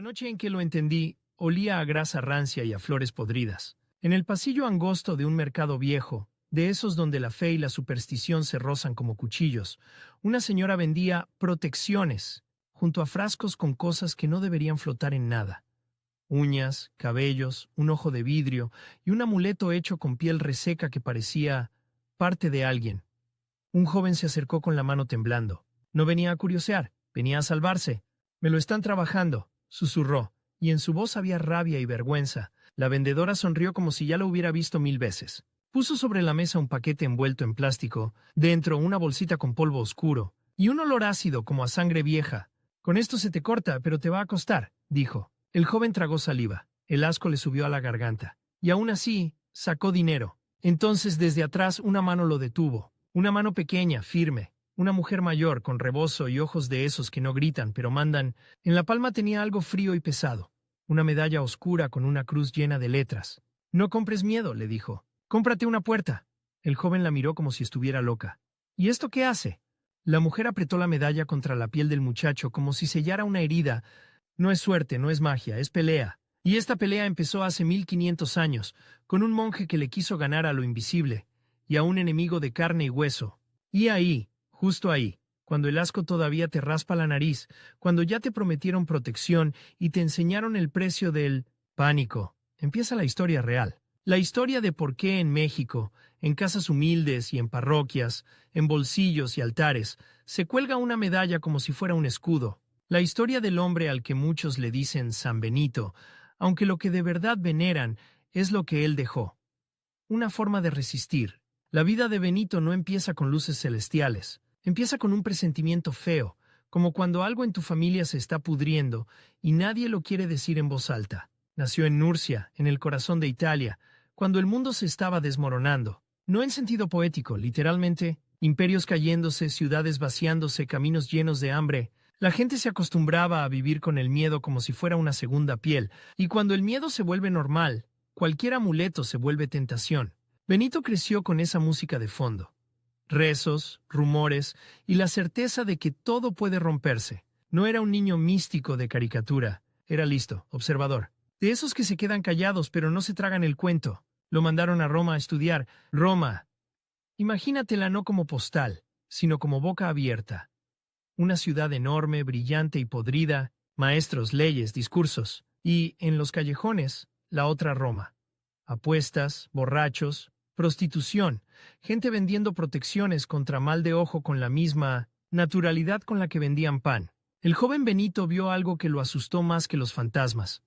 noche en que lo entendí, olía a grasa rancia y a flores podridas. En el pasillo angosto de un mercado viejo, de esos donde la fe y la superstición se rozan como cuchillos, una señora vendía protecciones, junto a frascos con cosas que no deberían flotar en nada. Uñas, cabellos, un ojo de vidrio y un amuleto hecho con piel reseca que parecía parte de alguien. Un joven se acercó con la mano temblando. No venía a curiosear, venía a salvarse. «Me lo están trabajando», susurró, y en su voz había rabia y vergüenza. La vendedora sonrió como si ya lo hubiera visto 1000 veces. Puso sobre la mesa un paquete envuelto en plástico, dentro una bolsita con polvo oscuro, y un olor ácido como a sangre vieja. «Con esto se te corta, pero te va a costar», dijo. El joven tragó saliva. El asco le subió a la garganta. Y aún así, sacó dinero. Entonces desde atrás una mano lo detuvo. Una mano pequeña, firme. Una mujer mayor, con rebozo y ojos de esos que no gritan, pero mandan. En la palma tenía algo frío y pesado. Una medalla oscura con una cruz llena de letras. «No compres miedo», le dijo. «Cómprate una puerta». El joven la miró como si estuviera loca. «¿Y esto qué hace?» La mujer apretó la medalla contra la piel del muchacho como si sellara una herida. «No es suerte, no es magia, es pelea. Y esta pelea empezó hace 1500 años, con un monje que le quiso ganar a lo invisible, y a un enemigo de carne y hueso. Y ahí, justo ahí, cuando el asco todavía te raspa la nariz, cuando ya te prometieron protección y te enseñaron el precio del pánico, empieza la historia real. La historia de por qué en México, en casas humildes y en parroquias, en bolsillos y altares, se cuelga una medalla como si fuera un escudo. La historia del hombre al que muchos le dicen San Benito, aunque lo que de verdad veneran es lo que él dejó. Una forma de resistir. La vida de Benito no empieza con luces celestiales. Empieza con un presentimiento feo, como cuando algo en tu familia se está pudriendo y nadie lo quiere decir en voz alta. Nació en Nurcia, en el corazón de Italia, cuando el mundo se estaba desmoronando. No en sentido poético, literalmente, imperios cayéndose, ciudades vaciándose, caminos llenos de hambre. La gente se acostumbraba a vivir con el miedo como si fuera una segunda piel, y cuando el miedo se vuelve normal, cualquier amuleto se vuelve tentación. Benito creció con esa música de fondo. Rezos, rumores y la certeza de que todo puede romperse. No era un niño místico de caricatura, era listo, observador. De esos que se quedan callados pero no se tragan el cuento. Lo mandaron a Roma a estudiar. Roma. Imagínatela no como postal, sino como boca abierta. Una ciudad enorme, brillante y podrida, maestros, leyes, discursos. Y, en los callejones, la otra Roma. Apuestas, borrachos, prostitución, gente vendiendo protecciones contra mal de ojo con la misma naturalidad con la que vendían pan. El joven Benito vio algo que lo asustó más que los fantasmas.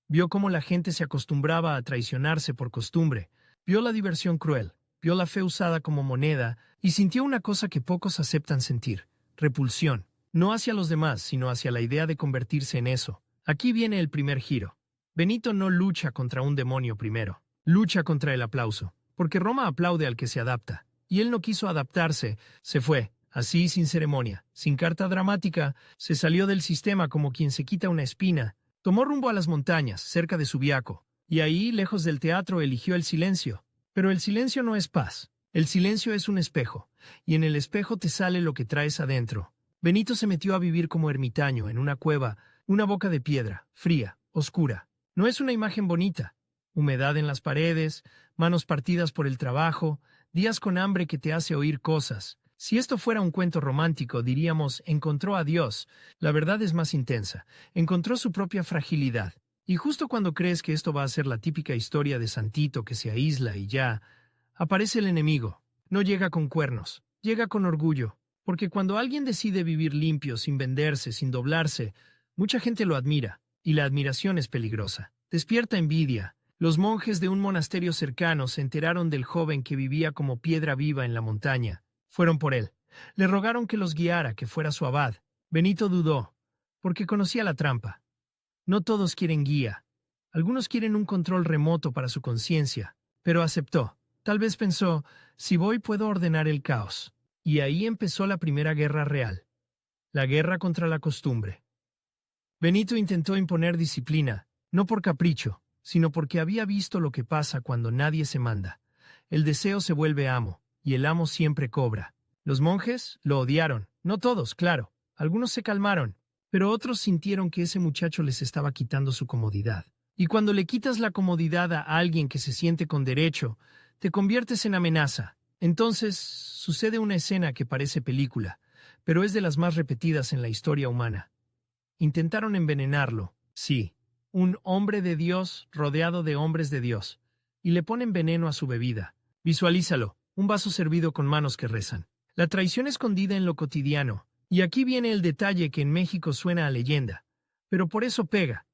Vio cómo la gente se acostumbraba a traicionarse por costumbre. Vio la diversión cruel, vio la fe usada como moneda y sintió una cosa que pocos aceptan sentir. Repulsión. No hacia los demás, sino hacia la idea de convertirse en eso. Aquí viene el primer giro. Benito no lucha contra un demonio primero. Lucha contra el aplauso. Porque Roma aplaude al que se adapta. Y él no quiso adaptarse. Se fue. Así, sin ceremonia, sin carta dramática, se salió del sistema como quien se quita una espina. Tomó rumbo a las montañas, cerca de Subiaco. Y ahí, lejos del teatro, eligió el silencio. Pero el silencio no es paz. El silencio es un espejo. Y en el espejo te sale lo que traes adentro. Benito se metió a vivir como ermitaño en una cueva, una boca de piedra, fría, oscura. No es una imagen bonita. Humedad en las paredes, manos partidas por el trabajo, días con hambre que te hace oír cosas. Si esto fuera un cuento romántico, diríamos, encontró a Dios. La verdad es más intensa. Encontró su propia fragilidad. Y justo cuando crees que esto va a ser la típica historia de santito que se aísla y ya, aparece el enemigo. No llega con cuernos, llega con orgullo. Porque cuando alguien decide vivir limpio, sin venderse, sin doblarse, mucha gente lo admira, y la admiración es peligrosa. Despierta envidia. Los monjes de un monasterio cercano se enteraron del joven que vivía como piedra viva en la montaña. Fueron por él. Le rogaron que los guiara, que fuera su abad. Benito dudó, porque conocía la trampa. No todos quieren guía. Algunos quieren un control remoto para su conciencia, pero aceptó. Tal vez pensó, si voy puedo ordenar el caos. Y ahí empezó la primera guerra real. La guerra contra la costumbre. Benito intentó imponer disciplina, no por capricho, sino porque había visto lo que pasa cuando nadie se manda. El deseo se vuelve amo, y el amo siempre cobra. Los monjes lo odiaron, no todos, claro. Algunos se calmaron, pero otros sintieron que ese muchacho les estaba quitando su comodidad. Y cuando le quitas la comodidad a alguien que se siente con derecho, te conviertes en amenaza. Entonces, sucede una escena que parece película, pero es de las más repetidas en la historia humana. Intentaron envenenarlo, sí, un hombre de Dios rodeado de hombres de Dios, y le ponen veneno a su bebida. Visualízalo, un vaso servido con manos que rezan. La traición escondida en lo cotidiano. Y aquí viene el detalle que en México suena a leyenda, pero por eso pega.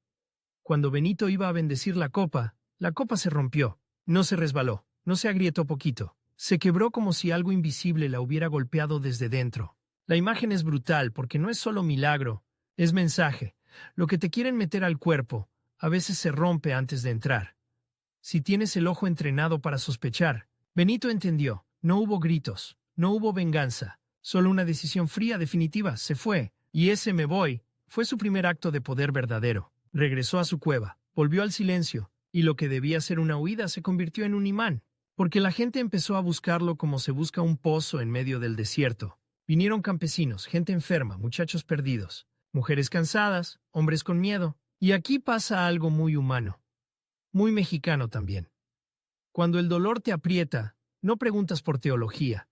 Cuando Benito iba a bendecir la copa se rompió. No se resbaló, no se agrietó poquito. Se quebró como si algo invisible la hubiera golpeado desde dentro. La imagen es brutal porque no es solo milagro, es mensaje. Lo que te quieren meter al cuerpo, a veces se rompe antes de entrar. Si tienes el ojo entrenado para sospechar, Benito entendió. No hubo gritos, no hubo venganza, solo una decisión fría definitiva. Se fue, y ese me voy fue su primer acto de poder verdadero. Regresó a su cueva, volvió al silencio, y lo que debía ser una huida se convirtió en un imán, porque la gente empezó a buscarlo como se busca un pozo en medio del desierto. Vinieron campesinos, gente enferma, muchachos perdidos, mujeres cansadas, hombres con miedo. Y aquí pasa algo muy humano, muy mexicano también. Cuando el dolor te aprieta, no preguntas por teología,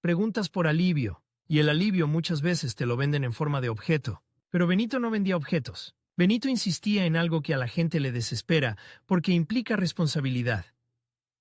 preguntas por alivio, y el alivio muchas veces te lo venden en forma de objeto. Pero Benito no vendía objetos. Benito insistía en algo que a la gente le desespera porque implica responsabilidad.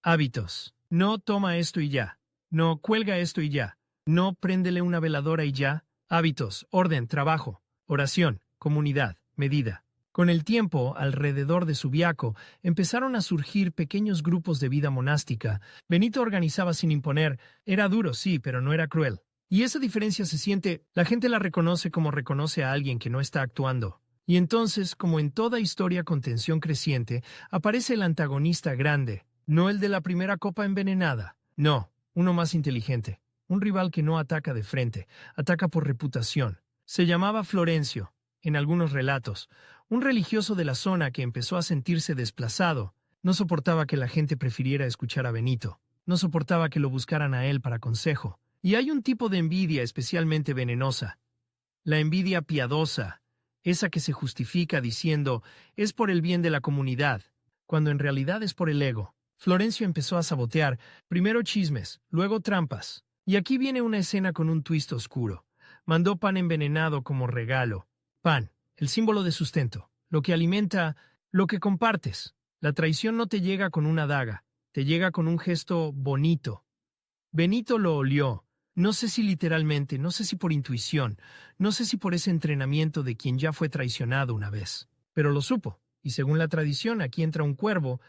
Hábitos. No toma esto y ya. No cuelga esto y ya. No préndele una veladora y ya. Hábitos, orden, trabajo, oración, comunidad, medida. Con el tiempo, alrededor de Subiaco, empezaron a surgir pequeños grupos de vida monástica. Benito organizaba sin imponer. Era duro, sí, pero no era cruel. Y esa diferencia se siente, la gente la reconoce como reconoce a alguien que no está actuando. Y entonces, como en toda historia con tensión creciente, aparece el antagonista grande, no el de la primera copa envenenada. No, uno más inteligente. Un rival que no ataca de frente, ataca por reputación. Se llamaba Florencio, en algunos relatos. Un religioso de la zona que empezó a sentirse desplazado. No soportaba que la gente prefiriera escuchar a Benito. No soportaba que lo buscaran a él para consejo. Y hay un tipo de envidia especialmente venenosa. La envidia piadosa, esa que se justifica diciendo es por el bien de la comunidad, cuando en realidad es por el ego. Florencio empezó a sabotear, primero chismes, luego trampas. Y aquí viene una escena con un twist oscuro. Mandó pan envenenado como regalo. Pan, el símbolo de sustento, lo que alimenta, lo que compartes. La traición no te llega con una daga, te llega con un gesto bonito. Benito lo olió. No sé si literalmente, no sé si por intuición, no sé si por ese entrenamiento de quien ya fue traicionado una vez. Pero lo supo, y según la tradición aquí entra un cuervo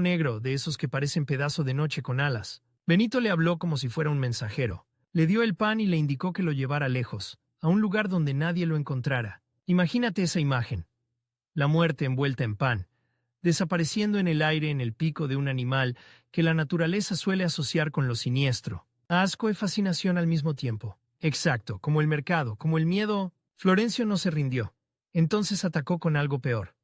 negro de esos que parecen pedazo de noche con alas. Benito le habló como si fuera un mensajero. Le dio el pan y le indicó que lo llevara lejos, a un lugar donde nadie lo encontrara. Imagínate esa imagen. La muerte envuelta en pan, desapareciendo en el aire en el pico de un animal que la naturaleza suele asociar con lo siniestro. Asco y fascinación al mismo tiempo. Exacto, como el mercado, como el miedo. Florencio no se rindió. Entonces atacó con algo peor.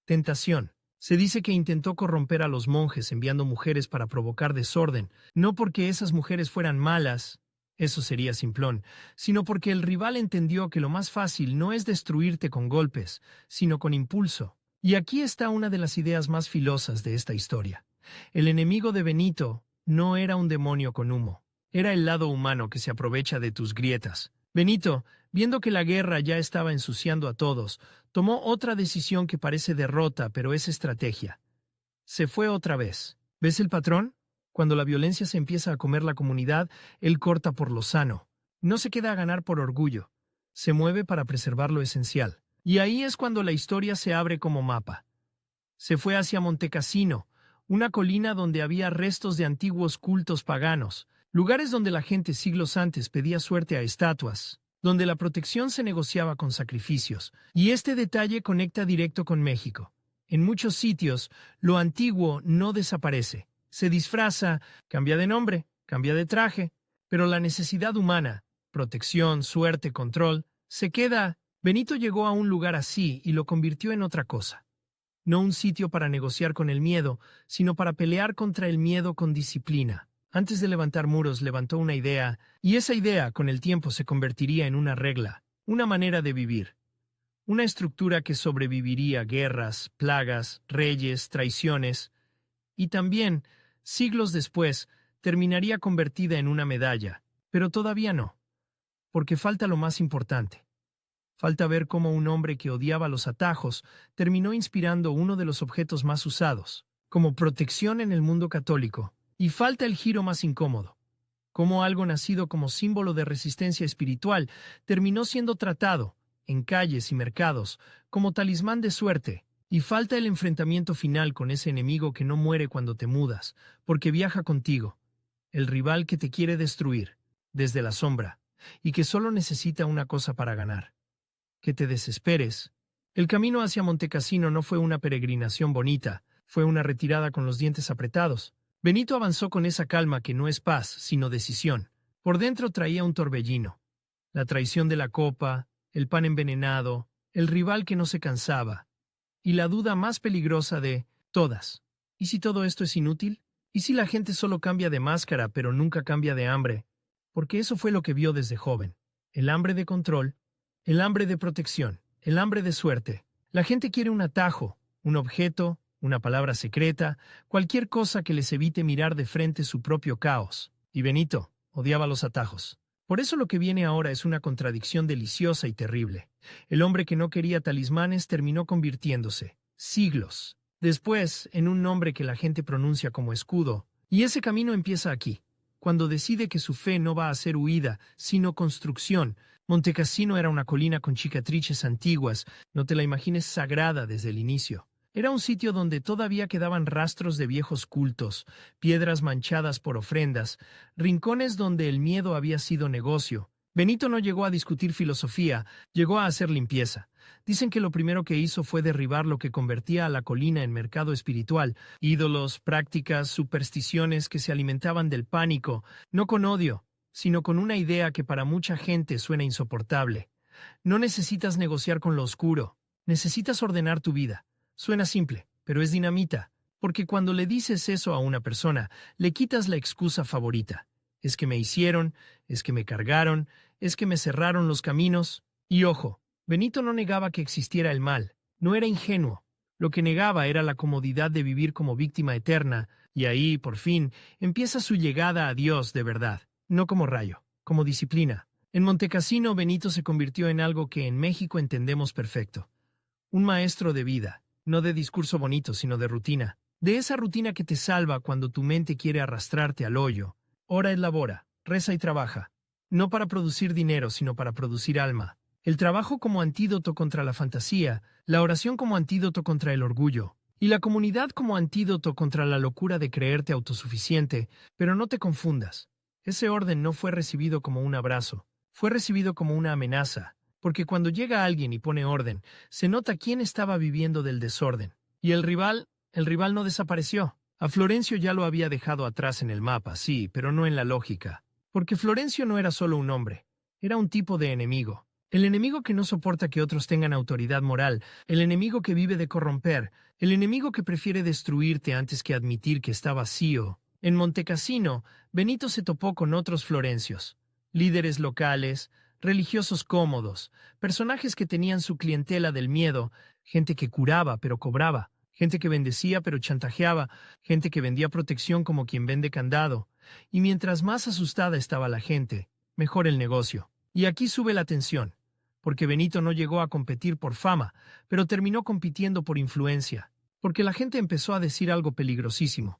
Tentación. Se dice que intentó corromper a los monjes enviando mujeres para provocar desorden, no porque esas mujeres fueran malas, eso sería simplón, sino porque el rival entendió que lo más fácil no es destruirte con golpes, sino con impulso. Y aquí está una de las ideas más filosas de esta historia. El enemigo de Benito no era un demonio con humo. Era el lado humano que se aprovecha de tus grietas. Benito, viendo que la guerra ya estaba ensuciando a todos, tomó otra decisión que parece derrota, pero es estrategia. Se fue otra vez. ¿Ves el patrón? Cuando la violencia se empieza a comer la comunidad, él corta por lo sano. No se queda a ganar por orgullo. Se mueve para preservar lo esencial. Y ahí es cuando la historia se abre como mapa. Se fue hacia Montecassino, una colina donde había restos de antiguos cultos paganos, lugares donde la gente siglos antes pedía suerte a estatuas, donde la protección se negociaba con sacrificios. Y este detalle conecta directo con México. En muchos sitios, lo antiguo no desaparece. Se disfraza, cambia de nombre, cambia de traje, pero la necesidad humana, protección, suerte, control, se queda. Benito llegó a un lugar así y lo convirtió en otra cosa. No un sitio para negociar con el miedo, sino para pelear contra el miedo con disciplina. Antes de levantar muros, levantó una idea, y esa idea con el tiempo se convertiría en una regla, una manera de vivir. una estructura que sobreviviría guerras, plagas, reyes, traiciones, y también, siglos después, terminaría convertida en una medalla, pero todavía no, porque falta lo más importante. Falta ver cómo un hombre que odiaba los atajos terminó inspirando uno de los objetos más usados, como protección en el mundo católico, y falta el giro más incómodo, cómo algo nacido como símbolo de resistencia espiritual terminó siendo tratado, en calles y mercados, como talismán de suerte, y falta el enfrentamiento final con ese enemigo que no muere cuando te mudas, porque viaja contigo, el rival que te quiere destruir, desde la sombra, y que solo necesita una cosa para ganar: que te desesperes. El camino hacia Montecassino no fue una peregrinación bonita, fue una retirada con los dientes apretados. Benito avanzó con esa calma que no es paz, sino decisión. Por dentro traía un torbellino: la traición de la copa, el pan envenenado, el rival que no se cansaba, y la duda más peligrosa de todas: ¿y si todo esto es inútil? ¿Y si la gente solo cambia de máscara pero nunca cambia de hambre? Porque eso fue lo que vio desde joven: el hambre de control, el hambre de protección, el hambre de suerte. La gente quiere un atajo, un objeto, una palabra secreta, cualquier cosa que les evite mirar de frente su propio caos. Y Benito odiaba los atajos. Por eso lo que viene ahora es una contradicción deliciosa y terrible. El hombre que no quería talismanes terminó convirtiéndose, siglos después, en un nombre que la gente pronuncia como escudo. Y ese camino empieza aquí, cuando decide que su fe no va a ser huida, sino construcción. Montecassino era una colina con cicatrices antiguas, no te la imagines sagrada desde el inicio. Era un sitio donde todavía quedaban rastros de viejos cultos, piedras manchadas por ofrendas, rincones donde el miedo había sido negocio. Benito no llegó a discutir filosofía, llegó a hacer limpieza. Dicen que lo primero que hizo fue derribar lo que convertía a la colina en mercado espiritual: ídolos, prácticas, supersticiones que se alimentaban del pánico, no con odio, sino con una idea que para mucha gente suena insoportable. No necesitas negociar con lo oscuro, necesitas ordenar tu vida. Suena simple, pero es dinamita, porque cuando le dices eso a una persona, le quitas la excusa favorita: es que me hicieron, es que me cargaron, es que me cerraron los caminos. Y ojo, Benito no negaba que existiera el mal, no era ingenuo. Lo que negaba era la comodidad de vivir como víctima eterna, y ahí, por fin, empieza su llegada a Dios de verdad, no como rayo, como disciplina. En Montecassino, Benito se convirtió en algo que en México entendemos perfecto: un maestro de vida, no de discurso bonito, sino de rutina. De esa rutina que te salva cuando tu mente quiere arrastrarte al hoyo. Ora et labora, reza y trabaja. No para producir dinero, sino para producir alma. El trabajo como antídoto contra la fantasía, la oración como antídoto contra el orgullo, y la comunidad como antídoto contra la locura de creerte autosuficiente. Pero no te confundas. Ese orden no fue recibido como un abrazo, fue recibido como una amenaza. Porque cuando llega alguien y pone orden, se nota quién estaba viviendo del desorden. Y el rival no desapareció. A Florencio ya lo había dejado atrás en el mapa, sí, pero no en la lógica. Porque Florencio no era solo un hombre, era un tipo de enemigo. El enemigo que no soporta que otros tengan autoridad moral, el enemigo que vive de corromper, el enemigo que prefiere destruirte antes que admitir que está vacío. En Montecassino, Benito se topó con otros Florencios, líderes locales, religiosos cómodos, personajes que tenían su clientela del miedo, gente que curaba pero cobraba, gente que bendecía pero chantajeaba, gente que vendía protección como quien vende candado. Y mientras más asustada estaba la gente, mejor el negocio. Y aquí sube la tensión, porque Benito no llegó a competir por fama, pero terminó compitiendo por influencia, porque la gente empezó a decir algo peligrosísimo: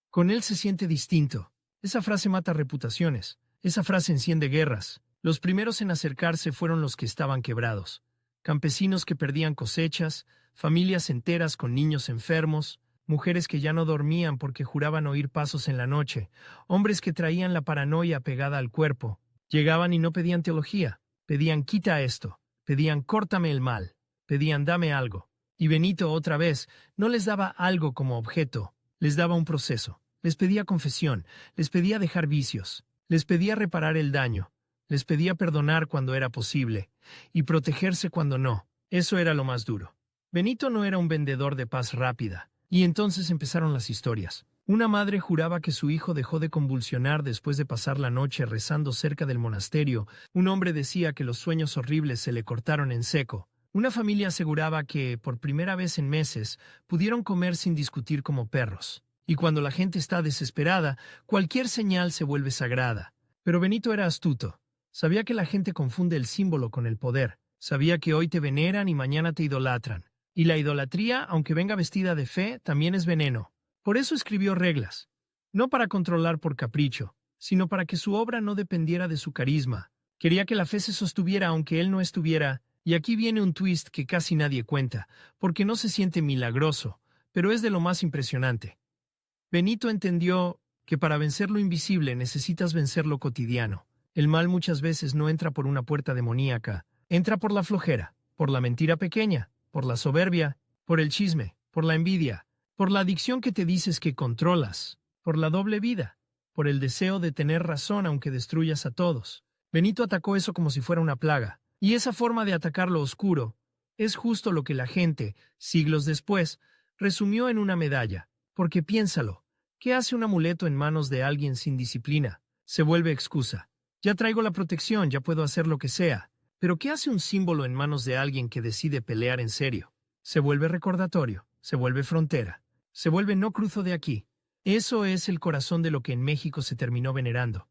con él se siente distinto. Esa frase mata reputaciones, esa frase enciende guerras. Los primeros en acercarse fueron los que estaban quebrados: campesinos que perdían cosechas, familias enteras con niños enfermos, mujeres que ya no dormían porque juraban oír pasos en la noche, hombres que traían la paranoia pegada al cuerpo. Llegaban y no pedían teología, pedían quita esto, pedían córtame el mal, pedían dame algo. Y Benito otra vez no les daba algo como objeto, les daba un proceso, les pedía confesión, les pedía dejar vicios, les pedía reparar el daño, les pedía perdonar cuando era posible y protegerse cuando no. Eso era lo más duro. Benito no era un vendedor de paz rápida. Y entonces empezaron las historias. Una madre juraba que su hijo dejó de convulsionar después de pasar la noche rezando cerca del monasterio. Un hombre decía que los sueños horribles se le cortaron en seco. Una familia aseguraba que, por primera vez en meses, pudieron comer sin discutir como perros. Y cuando la gente está desesperada, cualquier señal se vuelve sagrada. Pero Benito era astuto. Sabía que la gente confunde el símbolo con el poder. Sabía que hoy te veneran y mañana te idolatran. Y la idolatría, aunque venga vestida de fe, también es veneno. Por eso escribió reglas. No para controlar por capricho, sino para que su obra no dependiera de su carisma. Quería que la fe se sostuviera aunque él no estuviera. Y aquí viene un twist que casi nadie cuenta, porque no se siente milagroso, pero es de lo más impresionante. Benito entendió que para vencer lo invisible necesitas vencer lo cotidiano. El mal muchas veces no entra por una puerta demoníaca, entra por la flojera, por la mentira pequeña, por la soberbia, por el chisme, por la envidia, por la adicción que te dices que controlas, por la doble vida, por el deseo de tener razón aunque destruyas a todos. Benito atacó eso como si fuera una plaga, y esa forma de atacar lo oscuro es justo lo que la gente, siglos después, resumió en una medalla, porque piénsalo, ¿qué hace un amuleto en manos de alguien sin disciplina? Se vuelve excusa. Ya traigo la protección, ya puedo hacer lo que sea. Pero ¿qué hace un símbolo en manos de alguien que decide pelear en serio? Se vuelve recordatorio, se vuelve frontera, se vuelve no cruzo de aquí. Eso es el corazón de lo que en México se terminó venerando.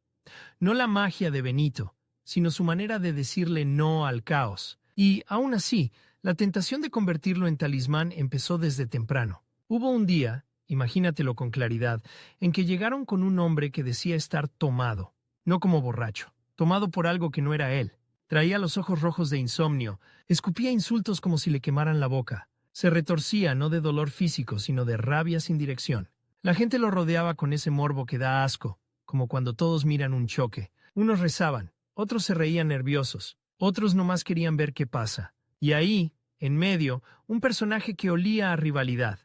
No la magia de Benito, sino su manera de decirle no al caos. Y, aún así, la tentación de convertirlo en talismán empezó desde temprano. Hubo un día, imagínatelo con claridad, en que llegaron con un hombre que decía estar tomado, no como borracho, tomado por algo que no era él. Traía los ojos rojos de insomnio, escupía insultos como si le quemaran la boca. Se retorcía no de dolor físico, sino de rabia sin dirección. La gente lo rodeaba con ese morbo que da asco, como cuando todos miran un choque. Unos rezaban, otros se reían nerviosos, otros nomás querían ver qué pasa. Y ahí, en medio, un personaje que olía a rivalidad.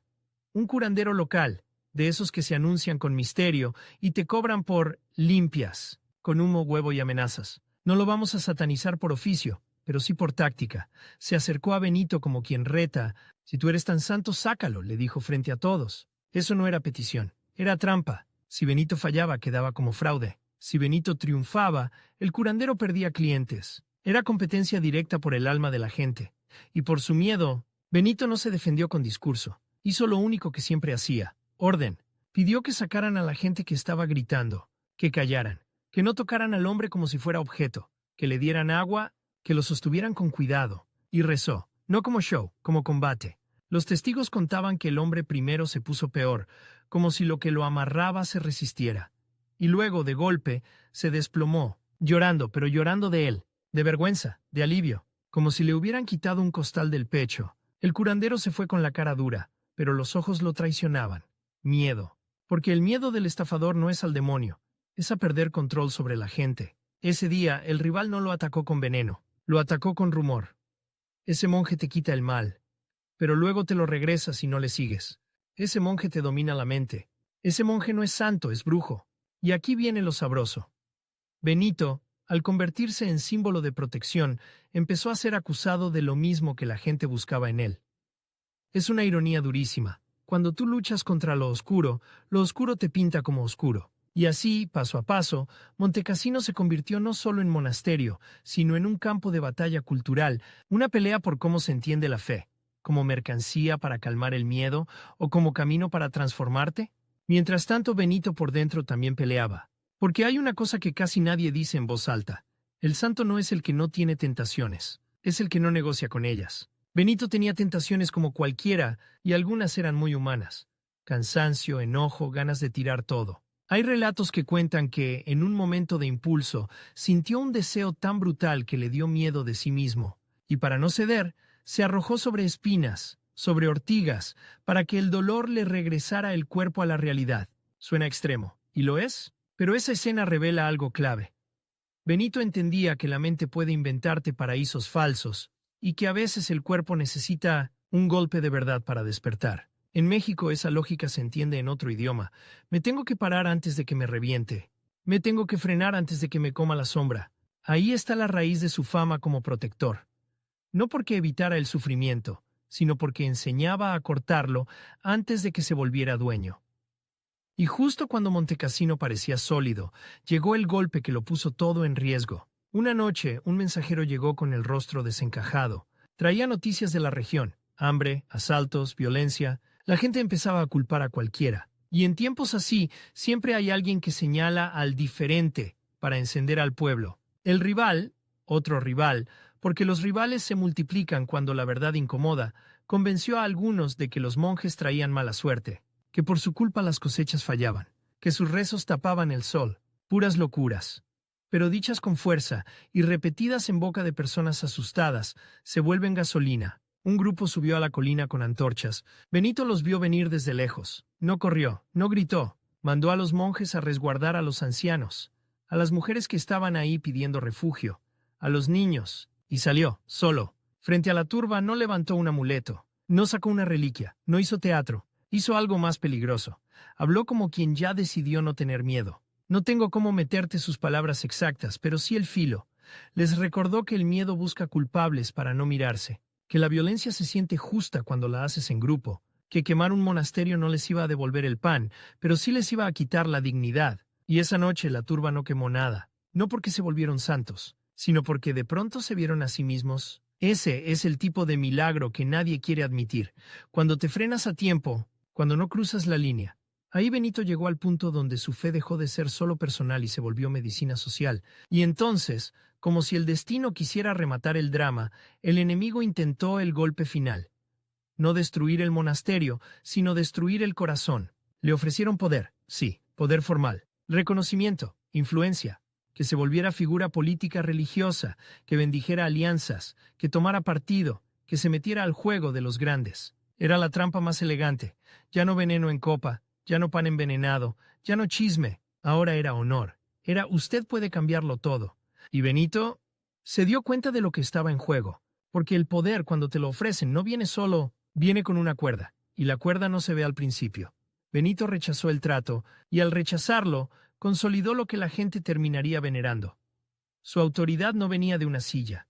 Un curandero local, de esos que se anuncian con misterio y te cobran por limpias, con humo, huevo y amenazas. No lo vamos a satanizar por oficio, pero sí por táctica. Se acercó a Benito como quien reta. Si tú eres tan santo, sácalo, le dijo frente a todos. Eso no era petición, era trampa. Si Benito fallaba, quedaba como fraude. Si Benito triunfaba, el curandero perdía clientes. Era competencia directa por el alma de la gente. Y por su miedo, Benito no se defendió con discurso. Hizo lo único que siempre hacía: orden. Pidió que sacaran a la gente que estaba gritando, que callaran, que no tocaran al hombre como si fuera objeto, que le dieran agua, que lo sostuvieran con cuidado. Y rezó, no como show, como combate. Los testigos contaban que el hombre primero se puso peor, como si lo que lo amarraba se resistiera. Y luego, de golpe, se desplomó, llorando, pero llorando de él, de vergüenza, de alivio, como si le hubieran quitado un costal del pecho. El curandero se fue con la cara dura, pero los ojos lo traicionaban. Miedo. Porque el miedo del estafador no es al demonio, es a perder control sobre la gente. Ese día, el rival no lo atacó con veneno, lo atacó con rumor. Ese monje te quita el mal, pero luego te lo regresa si no le sigues. Ese monje te domina la mente. Ese monje no es santo, es brujo. Y aquí viene lo sabroso. Benito, al convertirse en símbolo de protección, empezó a ser acusado de lo mismo que la gente buscaba en él. Es una ironía durísima. Cuando tú luchas contra lo oscuro te pinta como oscuro. Y así, paso a paso, Montecassino se convirtió no solo en monasterio, sino en un campo de batalla cultural, una pelea por cómo se entiende la fe, como mercancía para calmar el miedo o como camino para transformarte. Mientras tanto, Benito por dentro también peleaba. Porque hay una cosa que casi nadie dice en voz alta: el santo no es el que no tiene tentaciones, es el que no negocia con ellas. Benito tenía tentaciones como cualquiera, y algunas eran muy humanas. Cansancio, enojo, ganas de tirar todo. Hay relatos que cuentan que, en un momento de impulso, sintió un deseo tan brutal que le dio miedo de sí mismo, y para no ceder, se arrojó sobre espinas, sobre ortigas, para que el dolor le regresara el cuerpo a la realidad. Suena extremo, y lo es, pero esa escena revela algo clave. Benito entendía que la mente puede inventarte paraísos falsos, y que a veces el cuerpo necesita un golpe de verdad para despertar. En México esa lógica se entiende en otro idioma. Me tengo que parar antes de que me reviente. Me tengo que frenar antes de que me coma la sombra. Ahí está la raíz de su fama como protector. No porque evitara el sufrimiento, sino porque enseñaba a cortarlo antes de que se volviera dueño. Y justo cuando Montecassino parecía sólido, llegó el golpe que lo puso todo en riesgo. Una noche, un mensajero llegó con el rostro desencajado. Traía noticias de la región: hambre, asaltos, violencia. La gente empezaba a culpar a cualquiera. Y en tiempos así, siempre hay alguien que señala al diferente para encender al pueblo. El rival, otro rival, porque los rivales se multiplican cuando la verdad incomoda, convenció a algunos de que los monjes traían mala suerte, que por su culpa las cosechas fallaban, que sus rezos tapaban el sol. Puras locuras. Pero dichas con fuerza y repetidas en boca de personas asustadas, se vuelven gasolina. Un grupo subió a la colina con antorchas. Benito los vio venir desde lejos. No corrió, no gritó. Mandó a los monjes a resguardar a los ancianos, a las mujeres que estaban ahí pidiendo refugio, a los niños, y salió, solo. Frente a la turba no levantó un amuleto, no sacó una reliquia, no hizo teatro, hizo algo más peligroso. Habló como quien ya decidió no tener miedo. No tengo cómo meterte sus palabras exactas, pero sí el filo. Les recordó que el miedo busca culpables para no mirarse, que la violencia se siente justa cuando la haces en grupo, que quemar un monasterio no les iba a devolver el pan, pero sí les iba a quitar la dignidad. Y esa noche la turba no quemó nada, no porque se volvieron santos, sino porque de pronto se vieron a sí mismos. Ese es el tipo de milagro que nadie quiere admitir. Cuando te frenas a tiempo, cuando no cruzas la línea. Ahí Benito llegó al punto donde su fe dejó de ser solo personal y se volvió medicina social. Y entonces, como si el destino quisiera rematar el drama, el enemigo intentó el golpe final. No destruir el monasterio, sino destruir el corazón. Le ofrecieron poder, sí, poder formal, reconocimiento, influencia, que se volviera figura política religiosa, que bendijera alianzas, que tomara partido, que se metiera al juego de los grandes. Era la trampa más elegante. Ya no veneno en copa, ya no pan envenenado, ya no chisme, ahora era honor. Era usted puede cambiarlo todo. Y Benito se dio cuenta de lo que estaba en juego, porque el poder cuando te lo ofrecen no viene solo, viene con una cuerda, y la cuerda no se ve al principio. Benito rechazó el trato, y al rechazarlo, consolidó lo que la gente terminaría venerando. Su autoridad no venía de una silla,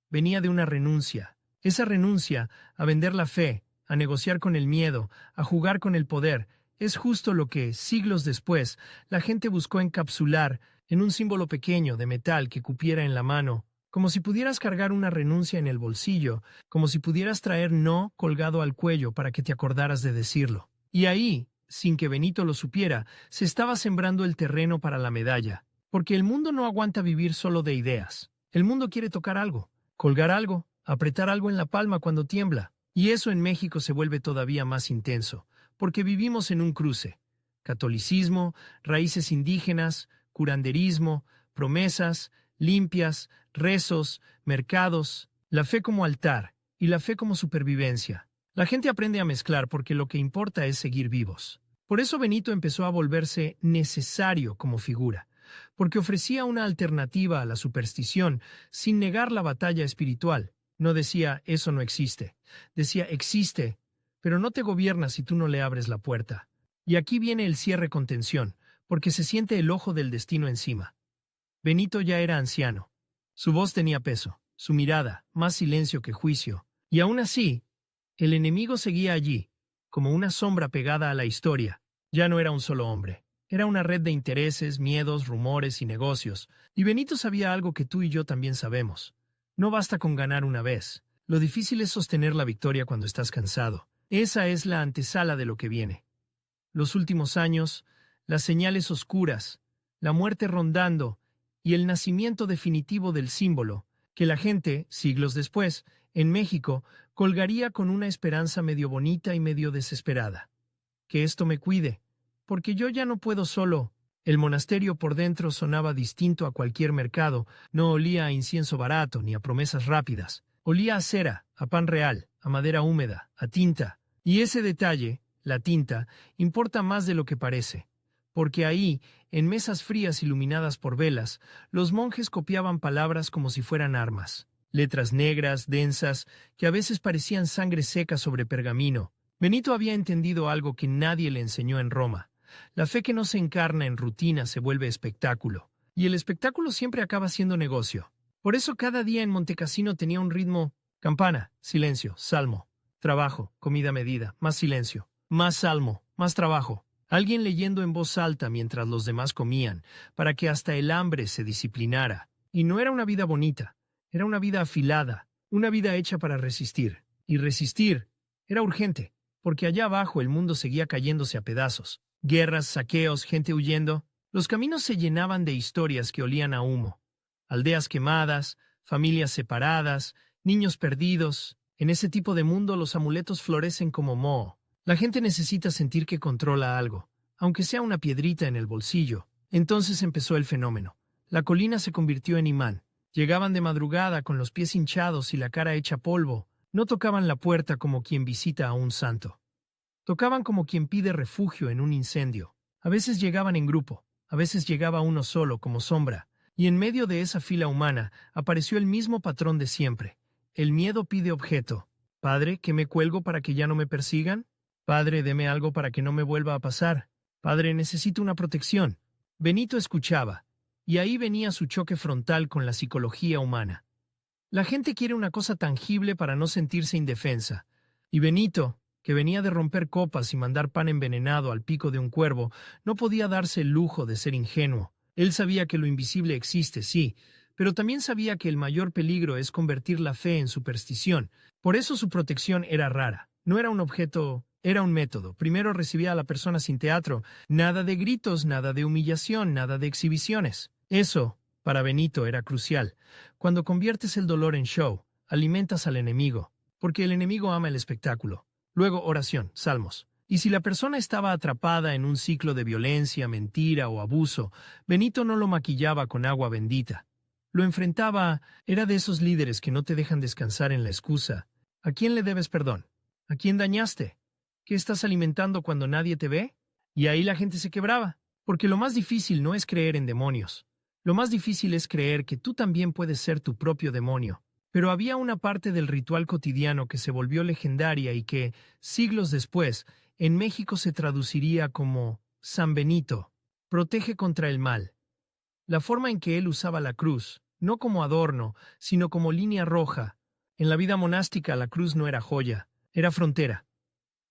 venía de una renuncia. Esa renuncia a vender la fe, a negociar con el miedo, a jugar con el poder, es justo lo que, siglos después, la gente buscó encapsular en un símbolo pequeño de metal que cupiera en la mano, como si pudieras cargar una renuncia en el bolsillo, como si pudieras traer no colgado al cuello para que te acordaras de decirlo. Y ahí, sin que Benito lo supiera, se estaba sembrando el terreno para la medalla, porque el mundo no aguanta vivir solo de ideas. El mundo quiere tocar algo, colgar algo, apretar algo en la palma cuando tiembla. Y eso en México se vuelve todavía más intenso, porque vivimos en un cruce. Catolicismo, raíces indígenas, curanderismo, promesas, limpias, rezos, mercados, la fe como altar y la fe como supervivencia. La gente aprende a mezclar porque lo que importa es seguir vivos. Por eso Benito empezó a volverse necesario como figura, porque ofrecía una alternativa a la superstición sin negar la batalla espiritual. No decía, eso no existe. Decía, existe, pero no te gobierna si tú no le abres la puerta. Y aquí viene el cierre con tensión, porque se siente el ojo del destino encima. Benito ya era anciano. Su voz tenía peso, su mirada, más silencio que juicio. Y aún así, el enemigo seguía allí, como una sombra pegada a la historia. Ya no era un solo hombre. Era una red de intereses, miedos, rumores y negocios. Y Benito sabía algo que tú y yo también sabemos. No basta con ganar una vez. Lo difícil es sostener la victoria cuando estás cansado. Esa es la antesala de lo que viene. Los últimos años, las señales oscuras, la muerte rondando y el nacimiento definitivo del símbolo, que la gente, siglos después, en México, colgaría con una esperanza medio bonita y medio desesperada. Que esto me cuide, porque yo ya no puedo solo. El monasterio por dentro sonaba distinto a cualquier mercado, no olía a incienso barato ni a promesas rápidas. Olía a cera, a pan real, a madera húmeda, a tinta. Y ese detalle, la tinta, importa más de lo que parece. Porque ahí, en mesas frías iluminadas por velas, los monjes copiaban palabras como si fueran armas. Letras negras, densas, que a veces parecían sangre seca sobre pergamino. Benito había entendido algo que nadie le enseñó en Roma. La fe que no se encarna en rutina se vuelve espectáculo. Y el espectáculo siempre acaba siendo negocio. Por eso cada día en Montecassino tenía un ritmo: campana, silencio, salmo, trabajo, comida medida, más silencio, más salmo, más trabajo. Alguien leyendo en voz alta mientras los demás comían, para que hasta el hambre se disciplinara. Y no era una vida bonita, era una vida afilada, Una vida hecha para resistir. Y resistir era urgente, porque allá abajo el mundo seguía cayéndose a pedazos. Guerras, saqueos, gente huyendo. Los caminos se llenaban de historias que olían a humo. Aldeas quemadas, familias separadas, niños perdidos. En ese tipo de mundo los amuletos florecen como moho. La gente necesita sentir que controla algo, aunque sea una piedrita en el bolsillo. Entonces empezó el fenómeno. La colina se convirtió en imán. Llegaban de madrugada con los pies hinchados y la cara hecha polvo. No tocaban la puerta como quien visita a un santo. Tocaban como quien pide refugio en un incendio. A veces llegaban en grupo, a veces llegaba uno solo como sombra. Y en medio de esa fila humana apareció el mismo patrón de siempre. El miedo pide objeto. Padre, ¿que me cuelgo para que ya no me persigan? Padre, deme algo para que no me vuelva a pasar. Padre, necesito una protección. Benito escuchaba, y ahí venía su choque frontal con la psicología humana. La gente quiere una cosa tangible para no sentirse indefensa. Y Benito, que venía de romper copas y mandar pan envenenado al pico de un cuervo, no podía darse el lujo de ser ingenuo. Él sabía que lo invisible existe, sí, pero también sabía que el mayor peligro es convertir la fe en superstición. Por eso su protección era rara. No era un objeto, era un método. Primero recibía a la persona sin teatro. Nada de gritos, nada de humillación, nada de exhibiciones. Eso, para Benito, era crucial. Cuando conviertes el dolor en show, alimentas al enemigo, porque el enemigo ama el espectáculo. Luego oración, salmos. Y si la persona estaba atrapada en un ciclo de violencia, mentira o abuso, Benito no lo maquillaba con agua bendita. Lo enfrentaba, era de esos líderes que no te dejan descansar en la excusa. ¿A quién le debes perdón? ¿A quién dañaste? ¿Qué estás alimentando cuando nadie te ve? Y ahí la gente se quebraba, porque lo más difícil no es creer en demonios. Lo más difícil es creer que tú también puedes ser tu propio demonio. Pero había una parte del ritual cotidiano que se volvió legendaria y que, siglos después, en México se traduciría como San Benito, protege contra el mal. La forma en que él usaba la cruz, no como adorno, sino como línea roja. En la vida monástica la cruz no era joya, era frontera.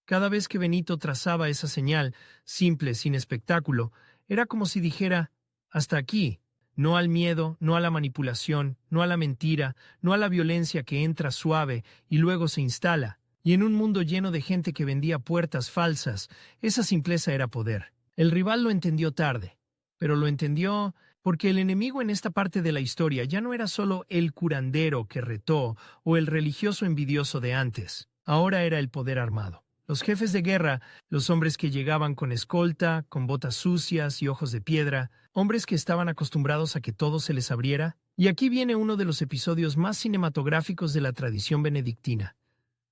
Cada vez que Benito trazaba esa señal, simple, sin espectáculo, era como si dijera, hasta aquí. No al miedo, no a la manipulación, no a la mentira, no a la violencia que entra suave y luego se instala. Y en un mundo lleno de gente que vendía puertas falsas, esa simpleza era poder. El rival lo entendió tarde, pero lo entendió porque el enemigo en esta parte de la historia ya no era solo el curandero que retó o el religioso envidioso de antes. Ahora era el poder armado. Los jefes de guerra, los hombres que llegaban con escolta, con botas sucias y ojos de piedra, hombres que estaban acostumbrados a que todo se les abriera. Y aquí viene uno de los episodios más cinematográficos de la tradición benedictina.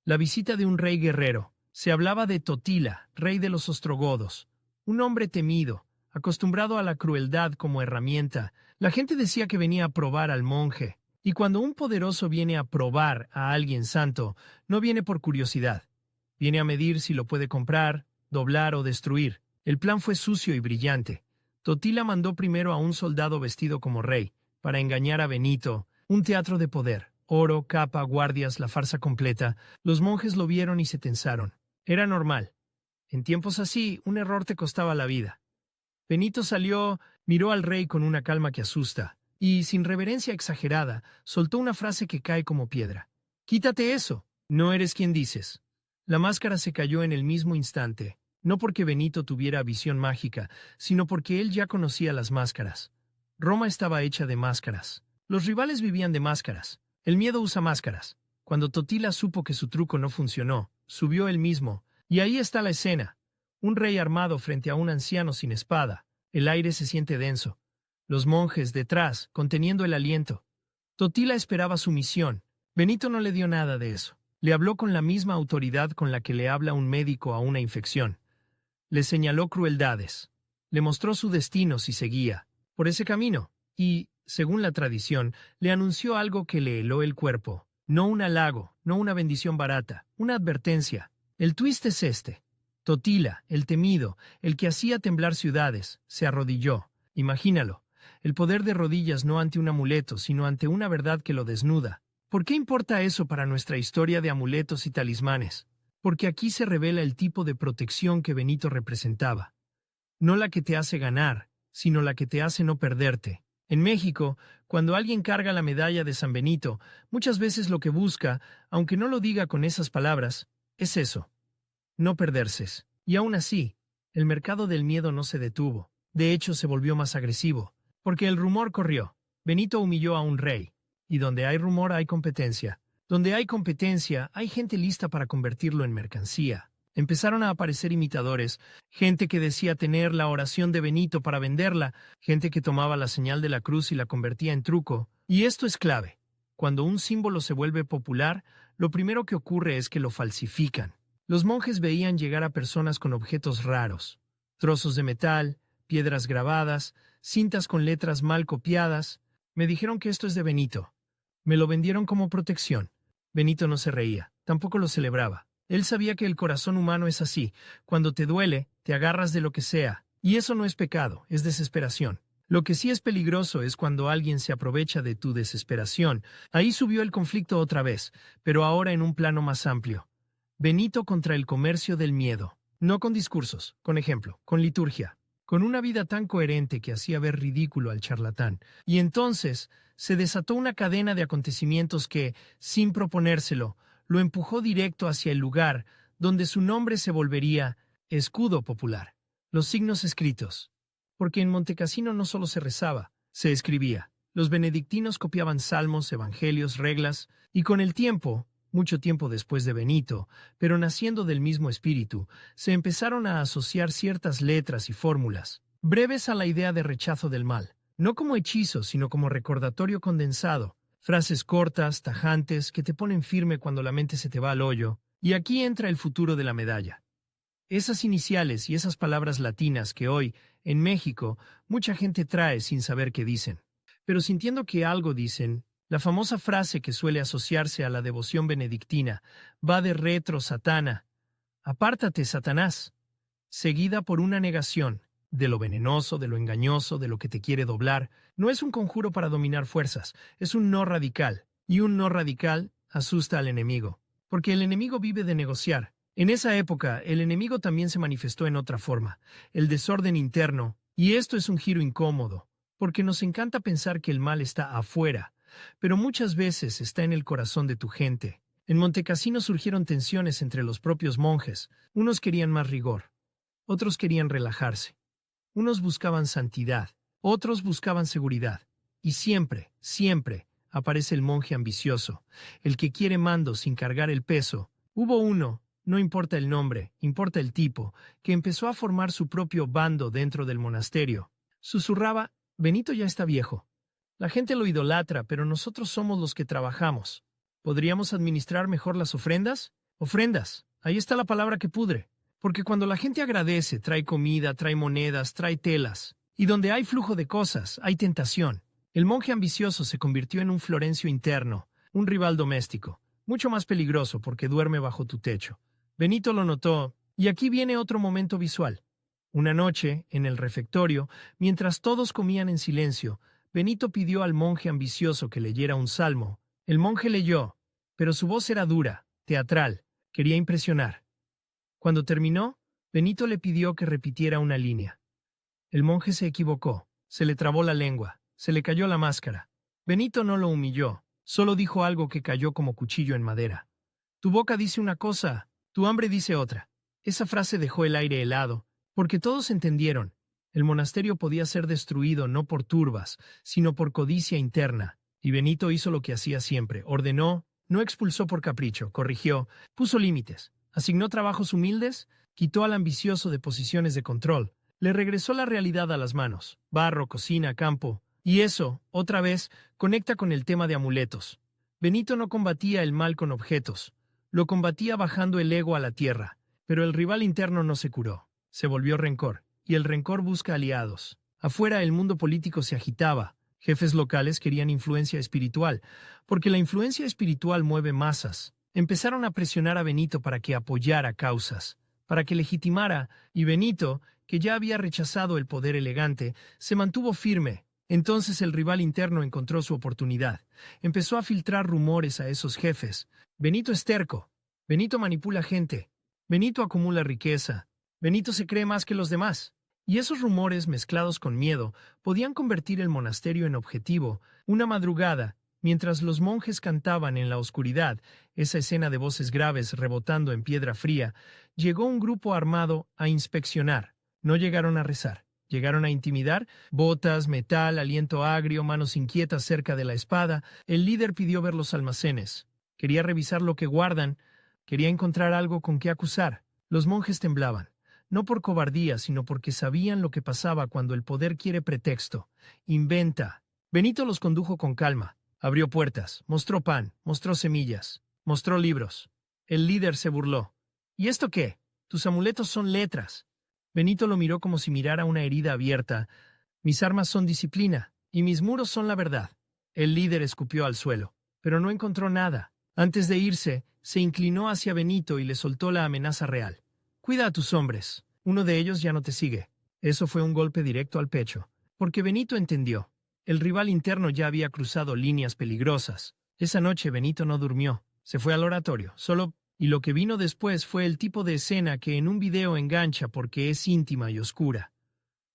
La visita de un rey guerrero. Se hablaba de Totila, rey de los ostrogodos, un hombre temido, acostumbrado a la crueldad como herramienta. La gente decía que venía a probar al monje. Y cuando un poderoso viene a probar a alguien santo, no viene por curiosidad. Viene a medir si lo puede comprar, doblar o destruir. El plan fue sucio y brillante. Totila mandó primero a un soldado vestido como rey, para engañar a Benito. Un teatro de poder. Oro, capa, guardias, la farsa completa. Los monjes lo vieron y se tensaron. Era normal. En tiempos así, un error te costaba la vida. Benito salió, miró al rey con una calma que asusta, y, sin reverencia exagerada, soltó una frase que cae como piedra. «Quítate eso. No eres quien dices». La máscara se cayó en el mismo instante, no porque Benito tuviera visión mágica, sino porque él ya conocía las máscaras. Roma estaba hecha de máscaras. Los rivales vivían de máscaras. El miedo usa máscaras. Cuando Totila supo que su truco no funcionó, subió él mismo, y ahí está la escena. Un rey armado frente a un anciano sin espada. El aire se siente denso. Los monjes detrás, conteniendo el aliento. Totila esperaba su misión. Benito no le dio nada de eso. Le habló con la misma autoridad con la que le habla un médico a una infección. Le señaló crueldades. Le mostró su destino si seguía por ese camino. Y, según la tradición, le anunció algo que le heló el cuerpo. No un halago, no una bendición barata, una advertencia. El twist es este. Totila, el temido, el que hacía temblar ciudades, se arrodilló. Imagínalo. El poder de rodillas no ante un amuleto, sino ante una verdad que lo desnuda. ¿Por qué importa eso para nuestra historia de amuletos y talismanes? Porque aquí se revela el tipo de protección que Benito representaba. No la que te hace ganar, sino la que te hace no perderte. En México, cuando alguien carga la medalla de San Benito, muchas veces lo que busca, aunque no lo diga con esas palabras, es eso, no perderse. Y aún así, el mercado del miedo no se detuvo. De hecho, se volvió más agresivo, porque el rumor corrió. Benito humilló a un rey. Y donde hay rumor hay competencia. Donde hay competencia, hay gente lista para convertirlo en mercancía. Empezaron a aparecer imitadores, gente que decía tener la oración de Benito para venderla, gente que tomaba la señal de la cruz y la convertía en truco. Y esto es clave. Cuando un símbolo se vuelve popular, lo primero que ocurre es que lo falsifican. Los monjes veían llegar a personas con objetos raros, trozos de metal, piedras grabadas, cintas con letras mal copiadas. Me dijeron que esto es de Benito. Me lo vendieron como protección. Benito no se reía, tampoco lo celebraba. Él sabía que el corazón humano es así. Cuando te duele, te agarras de lo que sea. Y eso no es pecado, es desesperación. Lo que sí es peligroso es cuando alguien se aprovecha de tu desesperación. Ahí subió el conflicto otra vez, pero ahora en un plano más amplio. Benito contra el comercio del miedo. No con discursos, con ejemplo, con liturgia. Con una vida tan coherente que hacía ver ridículo al charlatán. Y entonces se desató una cadena de acontecimientos que, sin proponérselo, lo empujó directo hacia el lugar donde su nombre se volvería escudo popular. Los signos escritos. Porque en Montecassino no solo se rezaba, se escribía. Los benedictinos copiaban salmos, evangelios, reglas, y con el tiempo, mucho tiempo después de Benito, pero naciendo del mismo espíritu, se empezaron a asociar ciertas letras y fórmulas, breves a la idea de rechazo del mal, no como hechizo, sino como recordatorio condensado, frases cortas, tajantes, que te ponen firme cuando la mente se te va al hoyo, y aquí entra el futuro de la medalla. Esas iniciales y esas palabras latinas que hoy, en México, mucha gente trae sin saber qué dicen, pero sintiendo que algo dicen. La famosa frase que suele asociarse a la devoción benedictina va de retro satana, apártate, Satanás, seguida por una negación de lo venenoso, de lo engañoso, de lo que te quiere doblar. No es un conjuro para dominar fuerzas, es un no radical, y un no radical asusta al enemigo, porque el enemigo vive de negociar. En esa época, el enemigo también se manifestó en otra forma, el desorden interno, y esto es un giro incómodo, porque nos encanta pensar que el mal está afuera, pero muchas veces está en el corazón de tu gente. En Montecassino surgieron tensiones entre los propios monjes. Unos querían más rigor, otros querían relajarse. Unos buscaban santidad, otros buscaban seguridad. Y siempre, siempre aparece el monje ambicioso, el que quiere mando sin cargar el peso. Hubo uno, no importa el nombre, importa el tipo, que empezó a formar su propio bando dentro del monasterio. Susurraba: Benito ya está viejo. La gente lo idolatra, pero nosotros somos los que trabajamos. ¿Podríamos administrar mejor las ofrendas? Ofrendas. Ahí está la palabra que pudre. Porque cuando la gente agradece, trae comida, trae monedas, trae telas. Y donde hay flujo de cosas, hay tentación. El monje ambicioso se convirtió en un Florencio interno, un rival doméstico, mucho más peligroso porque duerme bajo tu techo. Benito lo notó, y aquí viene otro momento visual. Una noche, en el refectorio, mientras todos comían en silencio, Benito pidió al monje ambicioso que leyera un salmo. El monje leyó, pero su voz era dura, teatral, quería impresionar. Cuando terminó, Benito le pidió que repitiera una línea. El monje se equivocó, se le trabó la lengua, se le cayó la máscara. Benito no lo humilló, solo dijo algo que cayó como cuchillo en madera. Tu boca dice una cosa, tu hambre dice otra. Esa frase dejó el aire helado, porque todos entendieron. El monasterio podía ser destruido no por turbas, sino por codicia interna, y Benito hizo lo que hacía siempre, ordenó, no expulsó por capricho, corrigió, puso límites, asignó trabajos humildes, quitó al ambicioso de posiciones de control, le regresó la realidad a las manos, barro, cocina, campo, y eso, otra vez, conecta con el tema de amuletos. Benito no combatía el mal con objetos, lo combatía bajando el ego a la tierra, pero el rival interno no se curó, se volvió rencor. Y el rencor busca aliados. Afuera el mundo político se agitaba. Jefes locales querían influencia espiritual, porque la influencia espiritual mueve masas. Empezaron a presionar a Benito para que apoyara causas, para que legitimara, y Benito, que ya había rechazado el poder elegante, se mantuvo firme. Entonces el rival interno encontró su oportunidad. Empezó a filtrar rumores a esos jefes. Benito es terco. Benito manipula gente. Benito acumula riqueza. Benito se cree más que los demás. Y esos rumores, mezclados con miedo, podían convertir el monasterio en objetivo. Una madrugada, mientras los monjes cantaban en la oscuridad, esa escena de voces graves rebotando en piedra fría, llegó un grupo armado a inspeccionar. No llegaron a rezar. Llegaron a intimidar, botas, metal, aliento agrio, manos inquietas cerca de la espada. El líder pidió ver los almacenes. Quería revisar lo que guardan, quería encontrar algo con qué acusar. Los monjes temblaban, no por cobardía, sino porque sabían lo que pasaba cuando el poder quiere pretexto. Inventa. Benito los condujo con calma. Abrió puertas, mostró pan, mostró semillas, mostró libros. El líder se burló. ¿Y esto qué? Tus amuletos son letras. Benito lo miró como si mirara una herida abierta. Mis armas son disciplina, y mis muros son la verdad. El líder escupió al suelo, pero no encontró nada. Antes de irse, se inclinó hacia Benito y le soltó la amenaza real. Cuida a tus hombres. Uno de ellos ya no te sigue. Eso fue un golpe directo al pecho, porque Benito entendió. El rival interno ya había cruzado líneas peligrosas. Esa noche Benito no durmió. Se fue al oratorio, solo. Y lo que vino después fue el tipo de escena que en un video engancha porque es íntima y oscura.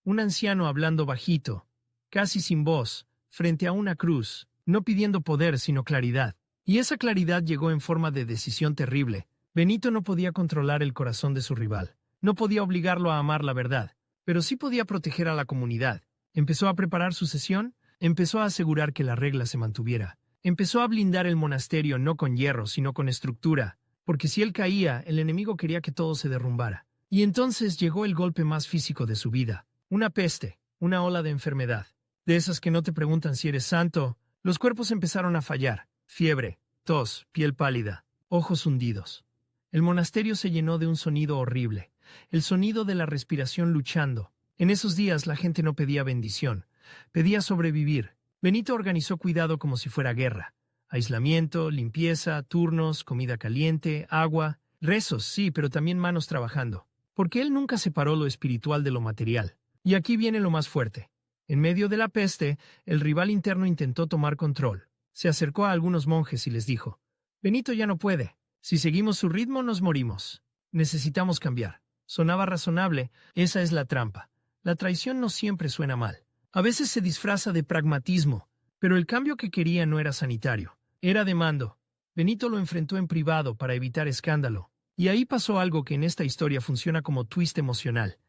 Un anciano hablando bajito, casi sin voz, frente a una cruz, no pidiendo poder sino claridad. Y esa claridad llegó en forma de decisión terrible. Benito no podía controlar el corazón de su rival. No podía obligarlo a amar la verdad, pero sí podía proteger a la comunidad. Empezó a preparar su sesión, empezó a asegurar que la regla se mantuviera. Empezó a blindar el monasterio no con hierro, sino con estructura. Porque si él caía, el enemigo quería que todo se derrumbara. Y entonces llegó el golpe más físico de su vida. Una peste, una ola de enfermedad. De esas que no te preguntan si eres santo. Los cuerpos empezaron a fallar. Fiebre, tos, piel pálida, ojos hundidos. El monasterio se llenó de un sonido horrible. El sonido de la respiración luchando. En esos días la gente no pedía bendición. Pedía sobrevivir. Benito organizó cuidado como si fuera guerra. Aislamiento, limpieza, turnos, comida caliente, agua, rezos, sí, pero también manos trabajando. Porque él nunca separó lo espiritual de lo material. Y aquí viene lo más fuerte. En medio de la peste, el rival interno intentó tomar control. Se acercó a algunos monjes y les dijo: Benito ya no puede. Si seguimos su ritmo nos morimos. Necesitamos cambiar. Sonaba razonable. Esa es la trampa. La traición no siempre suena mal. A veces se disfraza de pragmatismo, pero el cambio que quería no era sanitario. Era de mando. Benito lo enfrentó en privado para evitar escándalo. Y ahí pasó algo que en esta historia funciona como twist emocional.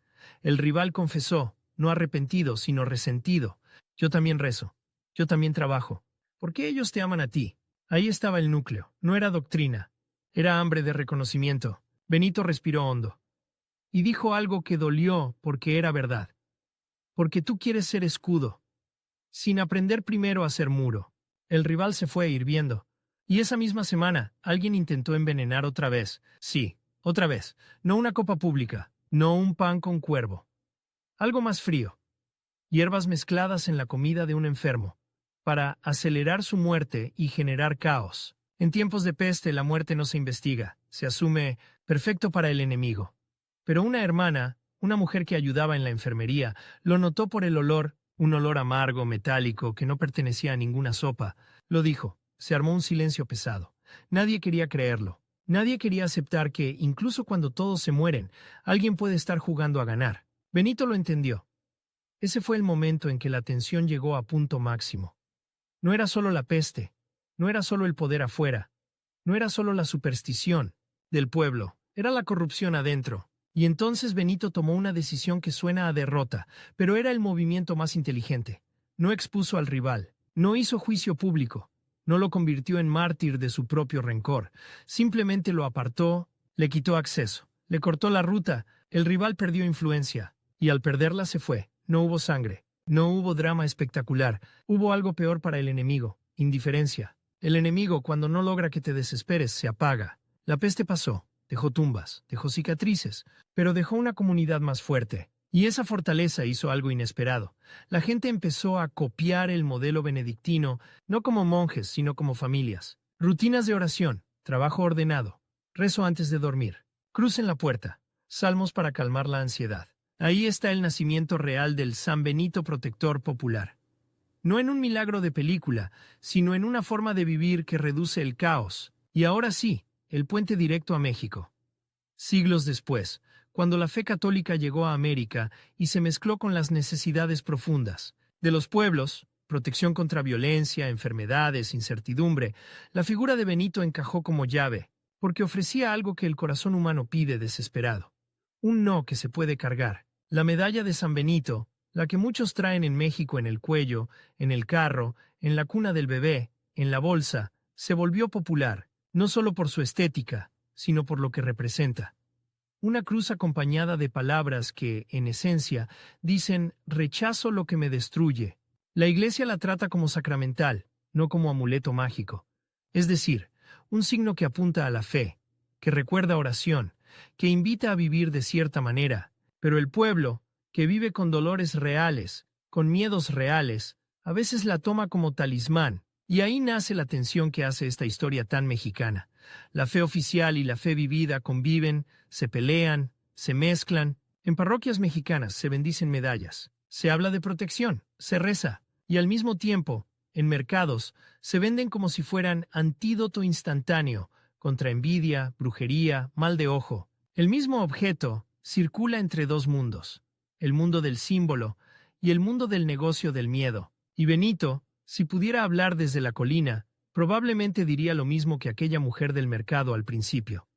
El rival confesó, no arrepentido, sino resentido. Yo también rezo. Yo también trabajo. ¿Por qué ellos te aman a ti? Ahí estaba el núcleo. No era doctrina. Era hambre de reconocimiento. Benito respiró hondo. Y dijo algo que dolió porque era verdad. Porque tú quieres ser escudo, sin aprender primero a ser muro. El rival se fue hirviendo. Y esa misma semana, alguien intentó envenenar otra vez. Sí, otra vez. No una copa pública, no un pan con cuervo. Algo más frío. Hierbas mezcladas en la comida de un enfermo, para acelerar su muerte y generar caos. En tiempos de peste la muerte no se investiga, se asume perfecto para el enemigo. Pero una hermana, una mujer que ayudaba en la enfermería, lo notó por el olor. Un olor amargo, metálico, que no pertenecía a ninguna sopa. Lo dijo. Se armó un silencio pesado. Nadie quería creerlo. Nadie quería aceptar que, incluso cuando todos se mueren, alguien puede estar jugando a ganar. Benito lo entendió. Ese fue el momento en que la tensión llegó a punto máximo. No era solo la peste. No era solo el poder afuera. No era solo la superstición del pueblo. Era la corrupción adentro. Y entonces Benito tomó una decisión que suena a derrota, pero era el movimiento más inteligente. No expuso al rival, no hizo juicio público, no lo convirtió en mártir de su propio rencor, simplemente lo apartó, le quitó acceso, le cortó la ruta. El rival perdió influencia, y al perderla se fue. No hubo sangre, no hubo drama espectacular, hubo algo peor para el enemigo: indiferencia. El enemigo, cuando no logra que te desesperes, se apaga. La peste pasó. Dejó tumbas, dejó cicatrices, pero dejó una comunidad más fuerte. Y esa fortaleza hizo algo inesperado. La gente empezó a copiar el modelo benedictino, no como monjes, sino como familias. Rutinas de oración, trabajo ordenado, rezo antes de dormir, cruz en la puerta, salmos para calmar la ansiedad. Ahí está el nacimiento real del San Benito protector popular. No en un milagro de película, sino en una forma de vivir que reduce el caos. Y ahora sí, el puente directo a México. Siglos después, cuando la fe católica llegó a América y se mezcló con las necesidades profundas de los pueblos, protección contra violencia, enfermedades, incertidumbre, la figura de Benito encajó como llave, porque ofrecía algo que el corazón humano pide desesperado. Un no que se puede cargar. La medalla de San Benito, la que muchos traen en México en el cuello, en el carro, en la cuna del bebé, en la bolsa, se volvió popular, no solo por su estética, sino por lo que representa. Una cruz acompañada de palabras que, en esencia, dicen «rechazo lo que me destruye». La Iglesia la trata como sacramental, no como amuleto mágico. Es decir, un signo que apunta a la fe, que recuerda oración, que invita a vivir de cierta manera, pero el pueblo, que vive con dolores reales, con miedos reales, a veces la toma como talismán, y ahí nace la tensión que hace esta historia tan mexicana. La fe oficial y la fe vivida conviven, se pelean, se mezclan. En parroquias mexicanas se bendicen medallas, se habla de protección, se reza, y al mismo tiempo, en mercados, se venden como si fueran antídoto instantáneo contra envidia, brujería, mal de ojo. El mismo objeto circula entre dos mundos, el mundo del símbolo y el mundo del negocio del miedo. Y Benito, si pudiera hablar desde la colina, probablemente diría lo mismo que aquella mujer del mercado al principio.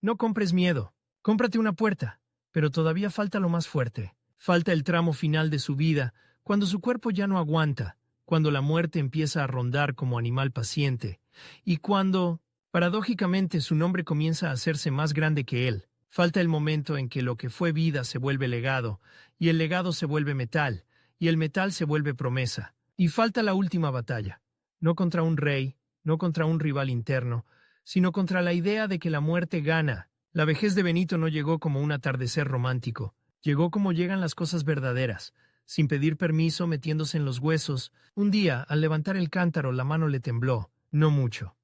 No compres miedo, cómprate una puerta, pero todavía falta lo más fuerte. Falta el tramo final de su vida, cuando su cuerpo ya no aguanta, cuando la muerte empieza a rondar como animal paciente, y cuando, paradójicamente, su nombre comienza a hacerse más grande que él. Falta el momento en que lo que fue vida se vuelve legado, y el legado se vuelve metal, y el metal se vuelve promesa. Y falta la última batalla, no contra un rey, no contra un rival interno, sino contra la idea de que la muerte gana. La vejez de Benito no llegó como un atardecer romántico, llegó como llegan las cosas verdaderas, sin pedir permiso, metiéndose en los huesos. Un día, al levantar el cántaro, la mano le tembló, no mucho.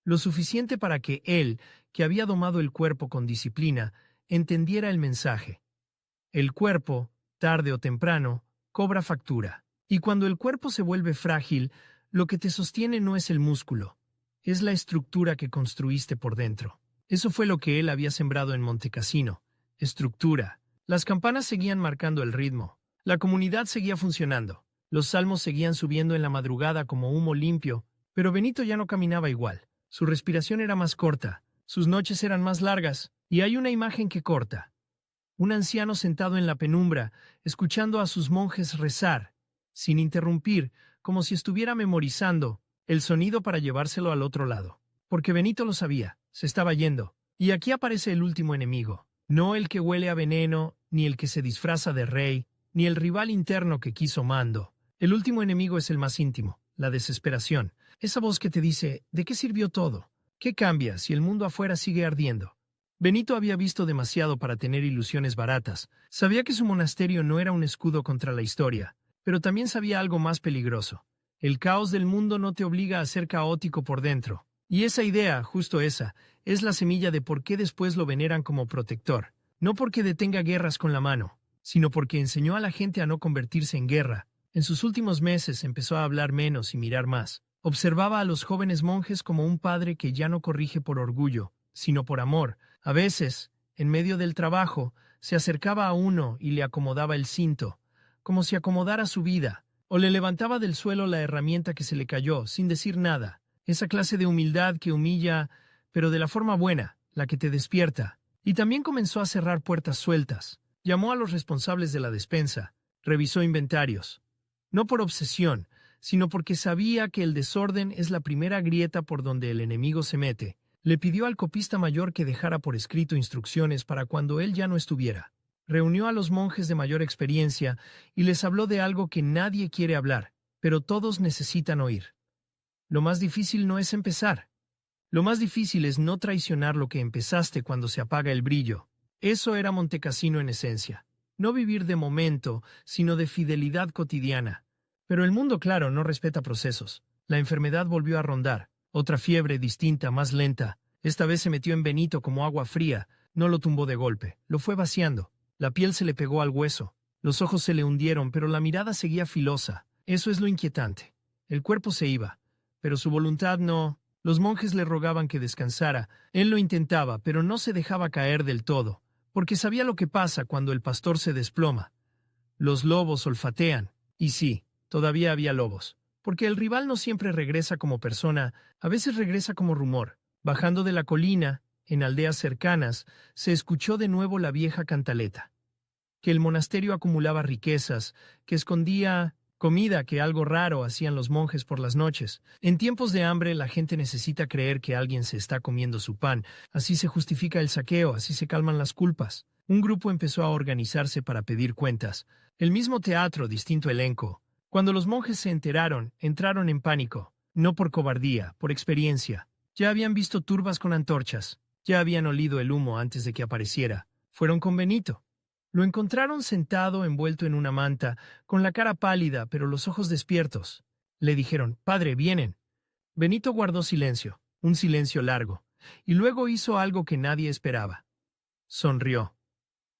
Lo suficiente para que él, que había domado el cuerpo con disciplina, entendiera el mensaje. El cuerpo, tarde o temprano, cobra factura. Y cuando el cuerpo se vuelve frágil, lo que te sostiene no es el músculo, es la estructura que construiste por dentro. Eso fue lo que él había sembrado en Montecassino. Estructura. Las campanas seguían marcando el ritmo. La comunidad seguía funcionando. Los salmos seguían subiendo en la madrugada como humo limpio, pero Benito ya no caminaba igual. Su respiración era más corta, sus noches eran más largas, y hay una imagen que corta. Un anciano sentado en la penumbra, escuchando a sus monjes rezar, sin interrumpir, como si estuviera memorizando el sonido para llevárselo al otro lado. Porque Benito lo sabía, se estaba yendo. Y aquí aparece el último enemigo. No el que huele a veneno, ni el que se disfraza de rey, ni el rival interno que quiso mando. El último enemigo es el más íntimo, la desesperación. Esa voz que te dice, ¿de qué sirvió todo? ¿Qué cambia si el mundo afuera sigue ardiendo? Benito había visto demasiado para tener ilusiones baratas. Sabía que su monasterio no era un escudo contra la historia, pero también sabía algo más peligroso. El caos del mundo no te obliga a ser caótico por dentro. Y esa idea, justo esa, es la semilla de por qué después lo veneran como protector. No porque detenga guerras con la mano, sino porque enseñó a la gente a no convertirse en guerra. En sus últimos meses empezó a hablar menos y mirar más. Observaba a los jóvenes monjes como un padre que ya no corrige por orgullo, sino por amor. A veces, en medio del trabajo, se acercaba a uno y le acomodaba el cinto, como si acomodara su vida, o le levantaba del suelo la herramienta que se le cayó, sin decir nada. Esa clase de humildad que humilla, pero de la forma buena, la que te despierta. Y también comenzó a cerrar puertas sueltas. Llamó a los responsables de la despensa, revisó inventarios. No por obsesión, sino porque sabía que el desorden es la primera grieta por donde el enemigo se mete. Le pidió al copista mayor que dejara por escrito instrucciones para cuando él ya no estuviera. Reunió a los monjes de mayor experiencia y les habló de algo que nadie quiere hablar, pero todos necesitan oír. Lo más difícil no es empezar. Lo más difícil es no traicionar lo que empezaste cuando se apaga el brillo. Eso era Montecassino en esencia. No vivir de momento, sino de fidelidad cotidiana. Pero el mundo, claro, no respeta procesos. La enfermedad volvió a rondar. Otra fiebre distinta, más lenta. Esta vez se metió en Benito como agua fría. No lo tumbó de golpe. Lo fue vaciando. La piel se le pegó al hueso. Los ojos se le hundieron, pero la mirada seguía filosa. Eso es lo inquietante. El cuerpo se iba, pero su voluntad no. Los monjes le rogaban que descansara. Él lo intentaba, pero no se dejaba caer del todo, porque sabía lo que pasa cuando el pastor se desploma. Los lobos olfatean. Y sí, todavía había lobos. Porque el rival no siempre regresa como persona, a veces regresa como rumor. Bajando de la colina, en aldeas cercanas, se escuchó de nuevo la vieja cantaleta. Que el monasterio acumulaba riquezas, que escondía comida, que algo raro hacían los monjes por las noches. En tiempos de hambre la gente necesita creer que alguien se está comiendo su pan. Así se justifica el saqueo, así se calman las culpas. Un grupo empezó a organizarse para pedir cuentas. El mismo teatro, distinto elenco. Cuando los monjes se enteraron, entraron en pánico. No por cobardía, por experiencia. Ya habían visto turbas con antorchas. Ya habían olido el humo antes de que apareciera. Fueron con Benito. Lo encontraron sentado envuelto en una manta, con la cara pálida pero los ojos despiertos. Le dijeron, «Padre, vienen». Benito guardó silencio, un silencio largo, y luego hizo algo que nadie esperaba. Sonrió.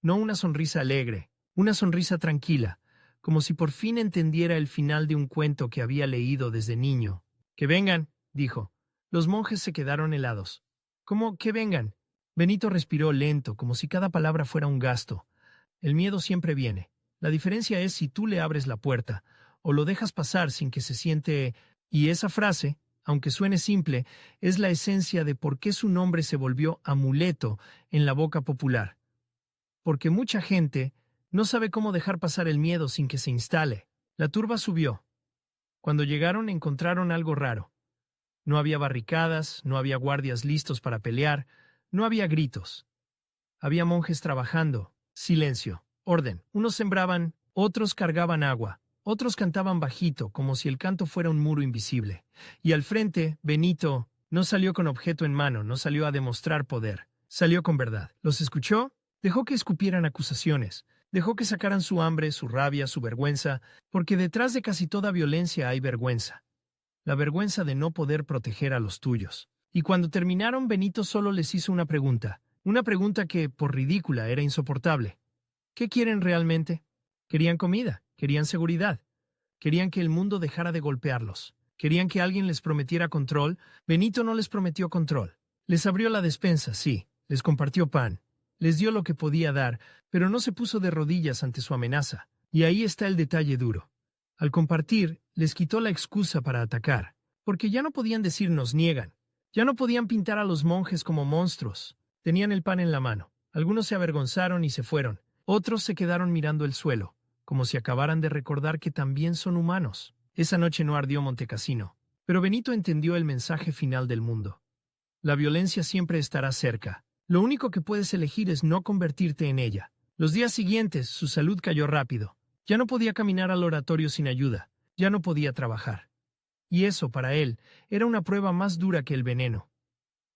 No una sonrisa alegre, una sonrisa tranquila, como si por fin entendiera el final de un cuento que había leído desde niño. «Que vengan», dijo. Los monjes se quedaron helados. «¿Cómo que vengan?» Benito respiró lento, como si cada palabra fuera un gasto. El miedo siempre viene. La diferencia es si tú le abres la puerta o lo dejas pasar sin que se siente... Y esa frase, aunque suene simple, es la esencia de por qué su nombre se volvió amuleto en la boca popular. Porque mucha gente no sabe cómo dejar pasar el miedo sin que se instale. La turba subió. Cuando llegaron encontraron algo raro. No había barricadas, no había guardias listos para pelear, no había gritos. Había monjes trabajando. Silencio, orden. Unos sembraban, otros cargaban agua, otros cantaban bajito, como si el canto fuera un muro invisible. Y al frente, Benito no salió con objeto en mano, no salió a demostrar poder. Salió con verdad. ¿Los escuchó? Dejó que escupieran acusaciones. Dejó que sacaran su hambre, su rabia, su vergüenza, porque detrás de casi toda violencia hay vergüenza. La vergüenza de no poder proteger a los tuyos. Y cuando terminaron, Benito solo les hizo una pregunta que, por ridícula, era insoportable. ¿Qué quieren realmente? Querían comida, querían seguridad, querían que el mundo dejara de golpearlos, querían que alguien les prometiera control. Benito no les prometió control. Les abrió la despensa, sí, les compartió pan, les dio lo que podía dar, pero no se puso de rodillas ante su amenaza. Y ahí está el detalle duro. Al compartir, les quitó la excusa para atacar, porque ya no podían decir nos niegan, ya no podían pintar a los monjes como monstruos. Tenían el pan en la mano. Algunos se avergonzaron y se fueron. Otros se quedaron mirando el suelo, como si acabaran de recordar que también son humanos. Esa noche no ardió Montecassino, pero Benito entendió el mensaje final del mundo. La violencia siempre estará cerca. Lo único que puedes elegir es no convertirte en ella. Los días siguientes, su salud cayó rápido. Ya no podía caminar al oratorio sin ayuda. Ya no podía trabajar. Y eso, para él, era una prueba más dura que el veneno.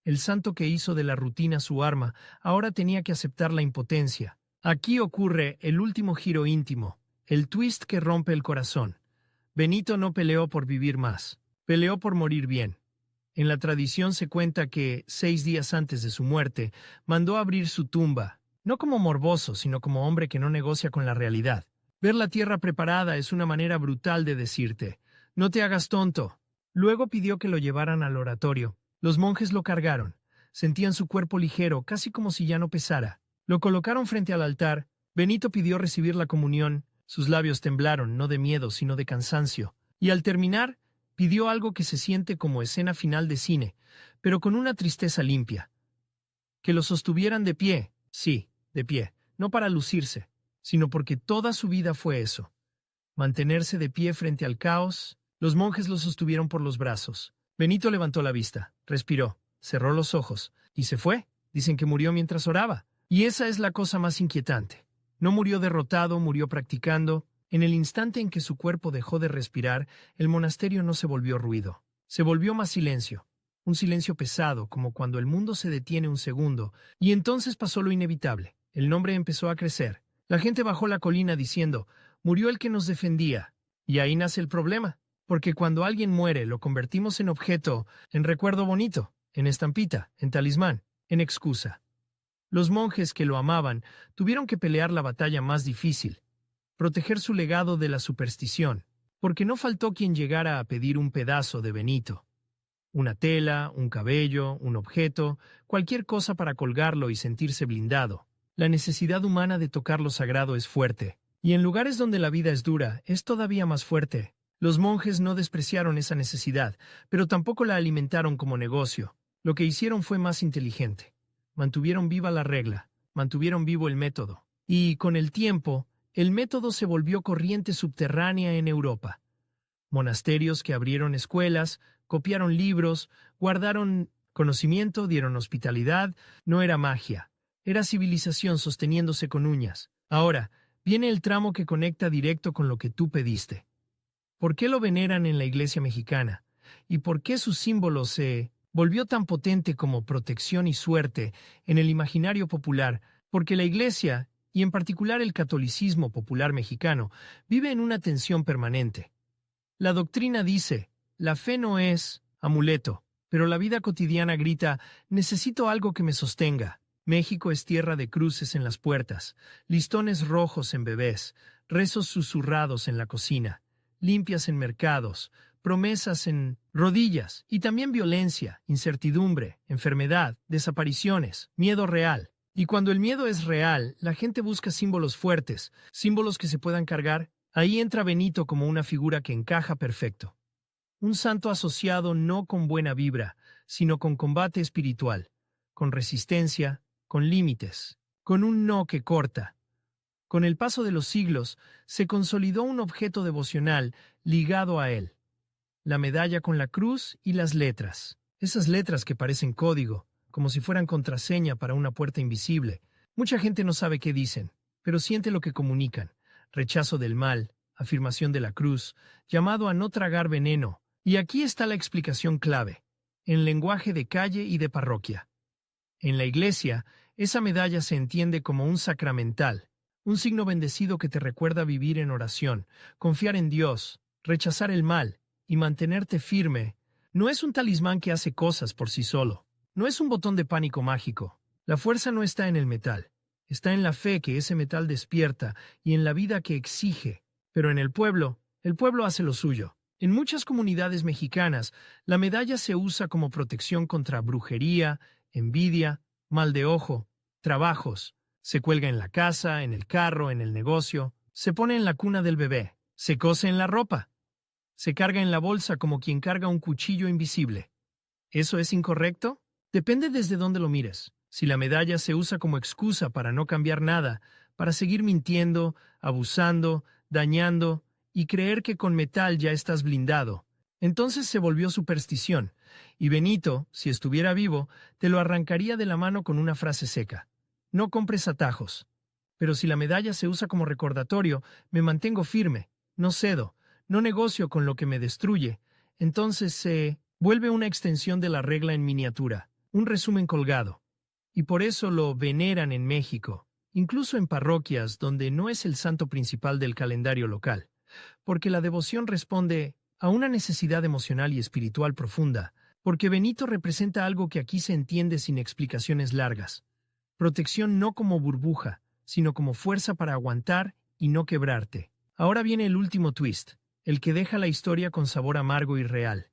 El santo que hizo de la rutina su arma, ahora tenía que aceptar la impotencia. Aquí ocurre el último giro íntimo, el twist que rompe el corazón. Benito no peleó por vivir más, peleó por morir bien. En la tradición se cuenta que, 6 días antes de su muerte, mandó abrir su tumba, no como morboso, sino como hombre que no negocia con la realidad. Ver la tierra preparada es una manera brutal de decirte, no te hagas tonto. Luego pidió que lo llevaran al oratorio. Los monjes lo cargaron. Sentían su cuerpo ligero, casi como si ya no pesara. Lo colocaron frente al altar. Benito pidió recibir la comunión. Sus labios temblaron, no de miedo, sino de cansancio. Y al terminar, pidió algo que se siente como escena final de cine, pero con una tristeza limpia. Que lo sostuvieran de pie, sí, de pie, no para lucirse, sino porque toda su vida fue eso. Mantenerse de pie frente al caos. Los monjes lo sostuvieron por los brazos. Benito levantó la vista, respiró, cerró los ojos, y se fue. Dicen que murió mientras oraba. Y esa es la cosa más inquietante. No murió derrotado, murió practicando. En el instante en que su cuerpo dejó de respirar, el monasterio no se volvió ruido. Se volvió más silencio. Un silencio pesado, como cuando el mundo se detiene un segundo. Y entonces pasó lo inevitable. El nombre empezó a crecer. La gente bajó la colina diciendo, murió el que nos defendía. Y ahí nace el problema. Porque cuando alguien muere, lo convertimos en objeto, en recuerdo bonito, en estampita, en talismán, en excusa. Los monjes que lo amaban tuvieron que pelear la batalla más difícil, proteger su legado de la superstición, porque no faltó quien llegara a pedir un pedazo de Benito. Una tela, un cabello, un objeto, cualquier cosa para colgarlo y sentirse blindado. La necesidad humana de tocar lo sagrado es fuerte, y en lugares donde la vida es dura, es todavía más fuerte. Los monjes no despreciaron esa necesidad, pero tampoco la alimentaron como negocio. Lo que hicieron fue más inteligente. Mantuvieron viva la regla, mantuvieron vivo el método. Y, con el tiempo, el método se volvió corriente subterránea en Europa. Monasterios que abrieron escuelas, copiaron libros, guardaron conocimiento, dieron hospitalidad. No era magia, era civilización sosteniéndose con uñas. Ahora, viene el tramo que conecta directo con lo que tú pediste. ¿Por qué lo veneran en la iglesia mexicana? ¿Y por qué su símbolo se volvió tan potente como protección y suerte en el imaginario popular? Porque la iglesia, y en particular el catolicismo popular mexicano, vive en una tensión permanente. La doctrina dice, la fe no es amuleto, pero la vida cotidiana grita, necesito algo que me sostenga. México es tierra de cruces en las puertas, listones rojos en bebés, rezos susurrados en la cocina, limpias en mercados, promesas en rodillas, y también violencia, incertidumbre, enfermedad, desapariciones, miedo real. Y cuando el miedo es real, la gente busca símbolos fuertes, símbolos que se puedan cargar. Ahí entra Benito como una figura que encaja perfecto. Un santo asociado no con buena vibra, sino con combate espiritual, con resistencia, con límites, con un no que corta. Con el paso de los siglos, se consolidó un objeto devocional ligado a él. La medalla con la cruz y las letras. Esas letras que parecen código, como si fueran contraseña para una puerta invisible. Mucha gente no sabe qué dicen, pero siente lo que comunican. Rechazo del mal, afirmación de la cruz, llamado a no tragar veneno. Y aquí está la explicación clave, en lenguaje de calle y de parroquia. En la iglesia, esa medalla se entiende como un sacramental, un signo bendecido que te recuerda vivir en oración, confiar en Dios, rechazar el mal y mantenerte firme. No es un talismán que hace cosas por sí solo, no es un botón de pánico mágico. La fuerza no está en el metal. Está en la fe que ese metal despierta y en la vida que exige. Pero en el pueblo hace lo suyo. En muchas comunidades mexicanas, la medalla se usa como protección contra brujería, envidia, mal de ojo, trabajos. Se cuelga en la casa, en el carro, en el negocio. Se pone en la cuna del bebé. Se cose en la ropa. Se carga en la bolsa como quien carga un cuchillo invisible. ¿Eso es incorrecto? Depende desde dónde lo mires. Si la medalla se usa como excusa para no cambiar nada, para seguir mintiendo, abusando, dañando y creer que con metal ya estás blindado, entonces se volvió superstición, y Benito, si estuviera vivo, te lo arrancaría de la mano con una frase seca. No compres atajos. Pero si la medalla se usa como recordatorio, me mantengo firme, no cedo, no negocio con lo que me destruye, entonces se vuelve una extensión de la regla en miniatura, un resumen colgado. Y por eso lo veneran en México, incluso en parroquias donde no es el santo principal del calendario local, porque la devoción responde a una necesidad emocional y espiritual profunda, porque Benito representa algo que aquí se entiende sin explicaciones largas. Protección no como burbuja, sino como fuerza para aguantar y no quebrarte. Ahora viene el último twist, el que deja la historia con sabor amargo y real.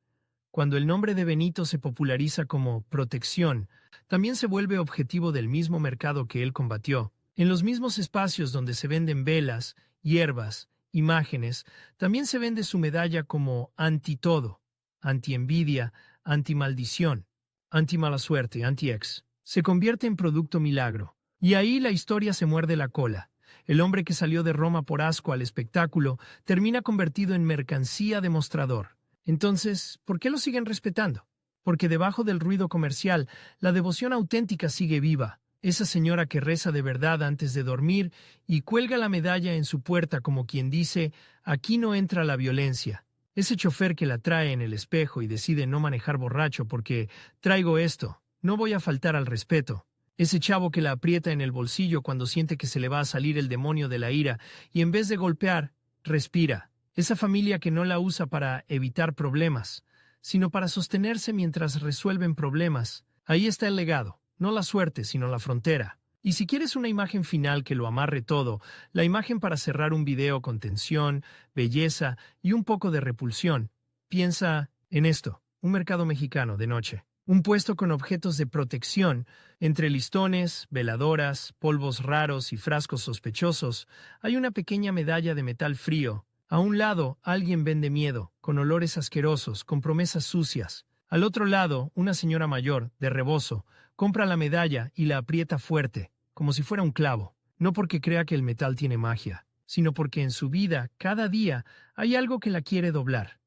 Cuando el nombre de Benito se populariza como protección, también se vuelve objetivo del mismo mercado que él combatió. En los mismos espacios donde se venden velas, hierbas, imágenes, también se vende su medalla como anti-todo, anti-envidia, anti-maldición, anti-mala suerte, anti-ex. Se convierte en producto milagro. Y ahí la historia se muerde la cola. El hombre que salió de Roma por asco al espectáculo termina convertido en mercancía de mostrador. Entonces, ¿por qué lo siguen respetando? Porque debajo del ruido comercial, la devoción auténtica sigue viva. Esa señora que reza de verdad antes de dormir y cuelga la medalla en su puerta como quien dice, aquí no entra la violencia. Ese chofer que la trae en el espejo y decide no manejar borracho porque traigo esto, no voy a faltar al respeto. Ese chavo que la aprieta en el bolsillo cuando siente que se le va a salir el demonio de la ira y en vez de golpear, respira. Esa familia que no la usa para evitar problemas, sino para sostenerse mientras resuelven problemas. Ahí está el legado, no la suerte, sino la frontera. Y si quieres una imagen final que lo amarre todo, la imagen para cerrar un video con tensión, belleza y un poco de repulsión, piensa en esto, un mercado mexicano de noche. Un puesto con objetos de protección, entre listones, veladoras, polvos raros y frascos sospechosos, hay una pequeña medalla de metal frío. A un lado, alguien vende miedo, con olores asquerosos, con promesas sucias. Al otro lado, una señora mayor, de rebozo, compra la medalla y la aprieta fuerte, como si fuera un clavo, no porque crea que el metal tiene magia, sino porque en su vida, cada día, hay algo que la quiere doblar.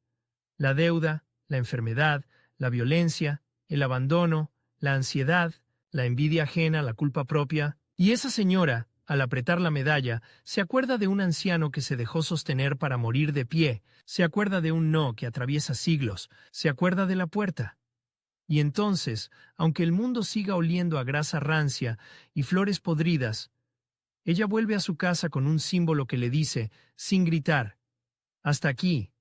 La deuda, la enfermedad, la violencia, el abandono, la ansiedad, la envidia ajena, la culpa propia. Y esa señora, al apretar la medalla, se acuerda de un anciano que se dejó sostener para morir de pie, se acuerda de un no que atraviesa siglos, se acuerda de la puerta. Y entonces, aunque el mundo siga oliendo a grasa rancia y flores podridas, ella vuelve a su casa con un símbolo que le dice, sin gritar, hasta aquí.